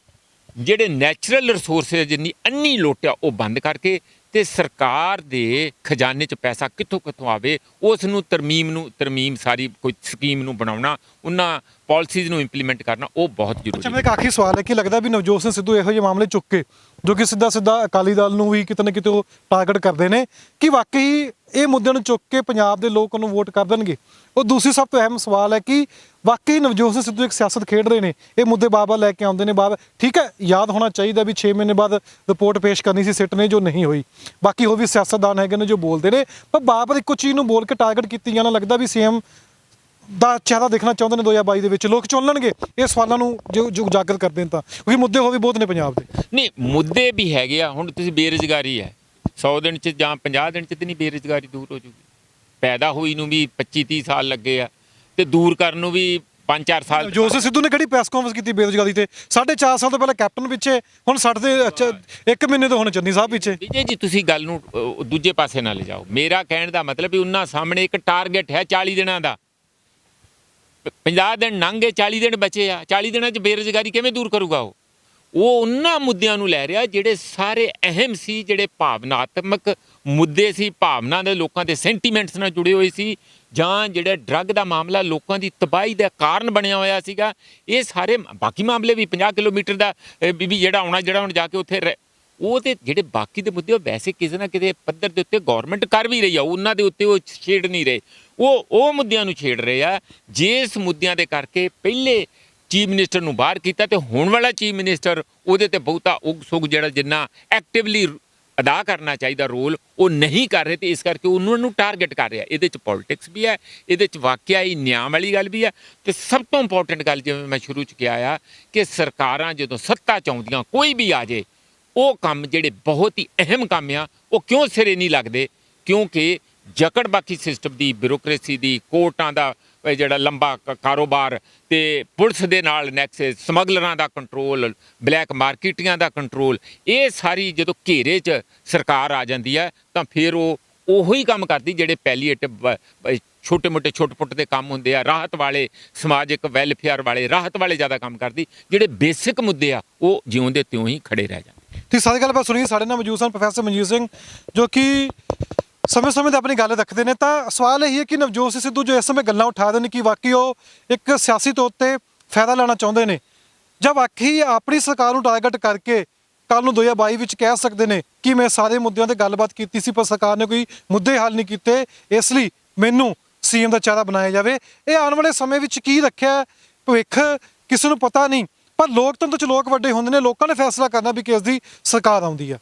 ਜਿਹੜੇ ਨੈਚੁਰਲ ਰਿਸੋਰਸਿਸ ਜਿੰਨੀ ਅੰਨੀ ਲੋਟਿਆ ਉਹ ਬੰਦ ਕਰਕੇ ਤੇ ਸਰਕਾਰ ਦੇ ਖਜ਼ਾਨੇ 'ਚ ਪੈਸਾ ਕਿੱਥੋਂ ਆਵੇ ਉਸ ਨੂੰ ਤਰਮੀਮ ਸਾਰੀ ਕੋਈ ਸਕੀਮ ਨੂੰ ਬਣਾਉਣਾ, ਉਹਨਾਂ ਪਾਲਿਸੀਜ਼ ਨੂੰ ਇੰਪਲੀਮੈਂਟ ਕਰਨਾ ਉਹ ਬਹੁਤ ਜ਼ਰੂਰੀ ਹੈ। ਅੱਛਾ, ਮੇਰਾ ਇੱਕ ਆਖਰੀ ਸਵਾਲ ਹੈ ਕਿ ਲੱਗਦਾ ਵੀ ਨਵਜੋਤ ਸਿੰਘ ਸਿੱਧੂ ਇਹੋ ਜਿਹੇ ਮਾਮਲੇ ਚੁੱਕ ਕੇ ਜੋ ਕਿ ਸਿੱਧਾ ਅਕਾਲੀ ਦਲ ਨੂੰ ਵੀ ਕਿਤੇ ਨਾ ਕਿਤੇ ਉਹ ਟਾਰਗੇਟ ਕਰਦੇ ਨੇ, ਕਿ ਵਾਕਈ ਇਹ ਮੁੱਦਿਆਂ ਨੂੰ ਚੁੱਕ ਕੇ ਪੰਜਾਬ ਦੇ ਲੋਕ ਉਹਨੂੰ ਵੋਟ ਕਰ ਦੇਣਗੇ? ਉਹ ਦੂਸਰੀ ਸਭ ਤੋਂ ਅਹਿਮ ਸਵਾਲ ਹੈ ਕਿ ਵਾਕਈ ਨਵਜੋਤ ਸਿੰਘ ਸਿੱਧੂ ਇੱਕ ਸਿਆਸਤ ਖੇਡ ਰਹੇ ਨੇ, ਇਹ ਮੁੱਦੇ ਬਾਰ-ਬਾਰ ਲੈ ਕੇ ਆਉਂਦੇ ਨੇ। ਠੀਕ ਹੈ, ਯਾਦ ਹੋਣਾ ਚਾਹੀਦਾ ਵੀ 6 ਮਹੀਨੇ ਬਾਅਦ ਰਿਪੋਰਟ ਪੇਸ਼ ਕਰਨੀ ਸੀ ਸਿੱਟ ਨੇ, ਜੋ ਨਹੀਂ ਹੋਈ। ਬਾਕੀ ਹੋਰ ਵੀ ਸਿਆਸਤਦਾਨ ਹੈਗੇ ਨੇ ਜੋ ਬੋਲਦੇ ਨੇ, ਪਰ ਬਾਰ-ਬਾਰ ਇੱਕੋ ਚੀਜ਼ ਨੂੰ ਬੋਲ ਕੇ ਟਾਰਗੇਟ ਕੀਤੀ ਜਾਣਾ, ਲੱਗਦਾ ਵੀ ਸੀਐਮ ਦਾ ਚਿਹਰਾ ਦੇਖਣਾ ਚਾਹੁੰਦੇ ਨੇ 2022 ਦੇ ਵਿੱਚ। ਲੋਕ ਚੁਣ ਲੈਣਗੇ ਇਹ ਸਵਾਲਾਂ ਨੂੰ ਜੋ ਉਜਾਗਰ ਕਰਦੇ ਨੇ, ਤਾਂ ਕਿਉਂਕਿ ਮੁੱਦੇ ਹੋਰ ਵੀ ਬਹੁਤ ਨੇ ਪੰਜਾਬ ਦੇ। ਨਹੀਂ, ਮੁੱਦੇ ਵੀ ਹੈਗੇ ਆ। ਹੁਣ ਤੁਸੀਂ ਬੇਰੁਜ਼ਗਾਰੀ ਹੈ, 100 ਦਿਨ 'ਚ ਜਾਂ 50 ਦਿਨ 'ਚ ਤੇ ਨਹੀਂ ਬੇਰੁਜ਼ਗਾਰੀ ਦੂਰ ਹੋ ਜੂਗੀ। ਪੈਦਾ ਹੋਈ ਨੂੰ ਵੀ 25-30 ਸਾਲ ਲੱਗੇ ਆ ਤੇ ਦੂਰ ਕਰਨ ਨੂੰ ਵੀ 5-4 ਸਾਲ। ਜੋਸਫ ਸਿੱਧੂ ਨੇ ਕਿਹੜੀ ਪ੍ਰੈਸ ਕਾਨਫਰੰਸ ਕੀਤੀ ਬੇਰੁਜ਼ਗਾਰੀ ਤੇ? 4.5 ਸਾਲ ਤੋਂ ਪਹਿਲਾਂ ਕੈਪਟਨ ਪਿੱਛੇ, ਹੁਣ ਸਾਡੇ ਤੇ 1 ਮਹੀਨੇ ਤੋਂ ਹੁਣ ਚੰਨੀ ਸਾਹਿਬ ਪਿੱਛੇ। ਵਿਜੇ ਜੀ ਤੁਸੀਂ ਗੱਲ ਨੂੰ ਦੂਜੇ ਪਾਸੇ ਨਾ ਲਿਜਾਓ। ਮੇਰਾ ਕਹਿਣ ਦਾ ਮਤਲਬ ਵੀ ਉਹਨਾਂ ਸਾਹਮਣੇ ਇੱਕ ਟਾਰਗੇਟ ਹੈ 40 ਦਿਨਾਂ ਦਾ। 50 ਦਿਨ ਲੰਘ ਗਏ, 40 ਦਿਨ ਬਚੇ ਆ। 40 ਦਿਨਾਂ 'ਚ ਬੇਰੁਜ਼ਗਾਰੀ ਕਿਵੇਂ ਦੂਰ ਕਰੂਗਾ ਉਹ? ਉਹ ਉਹਨਾਂ ਮੁੱਦਿਆਂ ਨੂੰ ਲੈ ਰਿਹਾ ਜਿਹੜੇ ਸਾਰੇ ਅਹਿਮ ਸੀ, ਜਿਹੜੇ ਭਾਵਨਾਤਮਕ ਮੁੱਦੇ ਸੀ, ਭਾਵਨਾ ਦੇ ਲੋਕਾਂ ਦੇ ਸੈਂਟੀਮੈਂਟਸ ਨਾਲ ਜੁੜੇ ਹੋਏ ਸੀ, ਜਾਂ ਜਿਹੜਾ ਡਰੱਗ ਦਾ ਮਾਮਲਾ ਲੋਕਾਂ ਦੀ ਤਬਾਹੀ ਦਾ ਕਾਰਨ ਬਣਿਆ ਹੋਇਆ ਸੀਗਾ। ਇਹ ਸਾਰੇ ਬਾਕੀ ਮਾਮਲੇ ਵੀ 50 ਕਿਲੋਮੀਟਰ ਦਾ ਵੀ ਜਿਹੜਾ ਆਉਣਾ, ਜਿਹੜਾ ਹੁਣ ਜਾ ਕੇ ਉੱਥੇ ਉਹ ਤੇ ਜਿਹੜੇ ਬਾਕੀ ਦੇ ਮੁੱਦੇ ਉਹ ਵੈਸੇ ਕਿਸੇ ਨਾ ਕਿਸੇ ਪੱਧਰ ਦੇ ਉੱਤੇ ਗਵਰਨਮੈਂਟ ਕਰ ਵੀ ਰਹੀ ਆ, ਉਹਨਾਂ ਦੇ ਉੱਤੇ ਉਹ ਛੇੜ ਨਹੀਂ ਰਹੇ, ਉਹ ਮੁੱਦਿਆਂ ਨੂੰ ਛੇੜ ਰਹੇ ਆ। ਜਿਸ ਮੁੱਦਿਆਂ ਦੇ ਕਰਕੇ ਪਹਿਲੇ ਚੀਫ ਮਿਨਿਸਟਰ ਨੂੰ ਬਾਹਰ ਕੀਤਾ ਤੇ ਹੁਣ ਵਾਲਾ ਚੀਫ ਮਿਨਿਸਟਰ ਉਹਦੇ ਤੇ ਬਹੁਤਾ ਉਗ ਸੁਗ ਜਿਹੜਾ ਜਿੰਨਾ ਐਕਟਿਵਲੀ ਅਦਾ ਕਰਨਾ ਚਾਹੀਦਾ ਰੋਲ ਉਹ ਨਹੀਂ ਕਰ ਰਹੇ, ਤੇ ਇਸ ਕਰਕੇ ਉਹਨਾਂ ਨੂੰ ਟਾਰਗੇਟ ਕਰ ਰਿਹਾ। ਇਹਦੇ 'ਚ ਪੋਲਿਟਿਕਸ ਵੀ ਹੈ, ਇਹਦੇ 'ਚ ਵਾਕਿਆ ਹੀ ਨਿਆਂ ਵਾਲੀ ਗੱਲ ਵੀ ਹੈ, ਤੇ ਸਭ ਤੋਂ ਇੰਪੋਰਟੈਂਟ ਗੱਲ ਜਿਵੇਂ ਮੈਂ ਸ਼ੁਰੂ 'ਚ ਕਿਹਾ ਆ ਕਿ ਸਰਕਾਰਾਂ ਜਦੋਂ ਸੱਤਾ 'ਚ ਆਉਂਦੀਆਂ ਕੋਈ ਵੀ ਆ ਜੇ, ਉਹ ਕੰਮ ਜਿਹੜੇ ਬਹੁਤ ਹੀ ਅਹਿਮ ਕੰਮ ਆ ਉਹ ਕਿਉਂ ਸਿਰੇ ਨਹੀਂ ਲੱਗਦੇ? ਕਿਉਂਕਿ ਜਕੜ ਬਾਕੀ ਸਿਸਟਮ ਦੀ, ਬਿਊਰੋਕ੍ਰੇਸੀ ਦੀ, ਕੋਰਟਾਂ ਦਾ ਜਿਹੜਾ ਲੰਬਾ ਕਾਰੋਬਾਰ, ਤੇ ਪੁਲਿਸ ਦੇ ਨਾਲ ਨੈਕਸਸ, ਸਮਗਲਰਾਂ ਦਾ ਕੰਟਰੋਲ, ਬਲੈਕ ਮਾਰਕੀਟਿੰਗਾਂ ਦਾ ਕੰਟਰੋਲ, ਇਹ ਸਾਰੀ ਜਦੋਂ ਘੇਰੇ 'ਚ ਸਰਕਾਰ ਆ ਜਾਂਦੀ ਹੈ ਤਾਂ ਫਿਰ ਉਹ ਉਹੀ ਕੰਮ ਕਰਦੀ ਜਿਹੜੇ ਪੈਲੀਏਟਿਵ ਛੋਟੇ ਮੋਟੇ ਛੋਟ-ਪੁੱਟ ਦੇ ਕੰਮ ਹੁੰਦੇ ਆ, ਰਾਹਤ ਵਾਲੇ, ਸਮਾਜਿਕ ਵੈਲਫੇਅਰ ਵਾਲੇ, ਰਾਹਤ ਵਾਲੇ ਜ਼ਿਆਦਾ ਕੰਮ ਕਰਦੀ। ਜਿਹੜੇ ਬੇਸਿਕ ਮੁੱਦੇ ਆ ਉਹ ਜਿਉਂਦੇ ਤਿਉਂ ਹੀ ਖੜੇ ਰਹਿ ਜਾਂਦੇ। ਤੇ ਸਾਰੀ ਗੱਲ ਆਪਾਂ ਸੁਣੀ, ਸਾਡੇ ਨਾਲ ਮੌਜੂਦ ਸਨ ਪ੍ਰੋਫੈਸਰ ਮਨਜੀਤ ਸਿੰਘ ਜੋ ਕਿ ਸਮੇਂ-ਸਮੇਂ ਤੇ ਆਪਣੀ ਗੱਲ ਰੱਖਦੇ ਨੇ। ਤਾਂ ਸਵਾਲ ਇਹ ਹੈ ਕਿ ਨਵਜੋਤ ਸਿੰਘ ਸਿੱਧੂ ਜੋ ਇਸ ਸਮੇਂ ਗੱਲਾਂ ਉਠਾ ਦੇਣ ਕਿ ਵਾਕਈ ਉਹ ਇੱਕ ਸਿਆਸੀ ਤੌਰ ਤੇ ਫਾਇਦਾ ਲੈਣਾ ਚਾਹੁੰਦੇ ਨੇ, ਜਾਂ ਵਾਕਈ ਆਪਣੀ ਸਰਕਾਰ ਨੂੰ ਟਾਰਗੇਟ ਕਰਕੇ ਕੱਲ ਨੂੰ 2022 ਵਿੱਚ ਕਹਿ ਸਕਦੇ ਨੇ ਕਿ ਮੈਂ ਸਾਰੇ ਮੁੱਦਿਆਂ ਤੇ ਗੱਲਬਾਤ ਕੀਤੀ ਸੀ ਪਰ ਸਰਕਾਰ ਨੇ ਕੋਈ ਮੁੱਦੇ ਹੱਲ ਨਹੀਂ ਕੀਤੇ, ਇਸ ਲਈ ਮੈਨੂੰ ਸੀਐਮ ਦਾ ਚਿਹਰਾ ਬਣਾਇਆ ਜਾਵੇ। ਇਹ ਆਉਣ ਵਾਲੇ ਸਮੇਂ ਵਿੱਚ ਕੀ ਰੱਖਿਆ ਭਵਿੱਖ ਕਿਸੇ ਨੂੰ ਪਤਾ ਨਹੀਂ, ਪਰ ਲੋਕਤੰਤਰ 'ਚ ਲੋਕ ਵੱਡੇ ਹੁੰਦੇ ਨੇ, ਲੋਕਾਂ ਨੇ ਫੈਸਲਾ ਕਰਨਾ ਵੀ ਕਿਸ ਦੀ ਸਰਕਾਰ ਆਉਂਦੀ ਆ।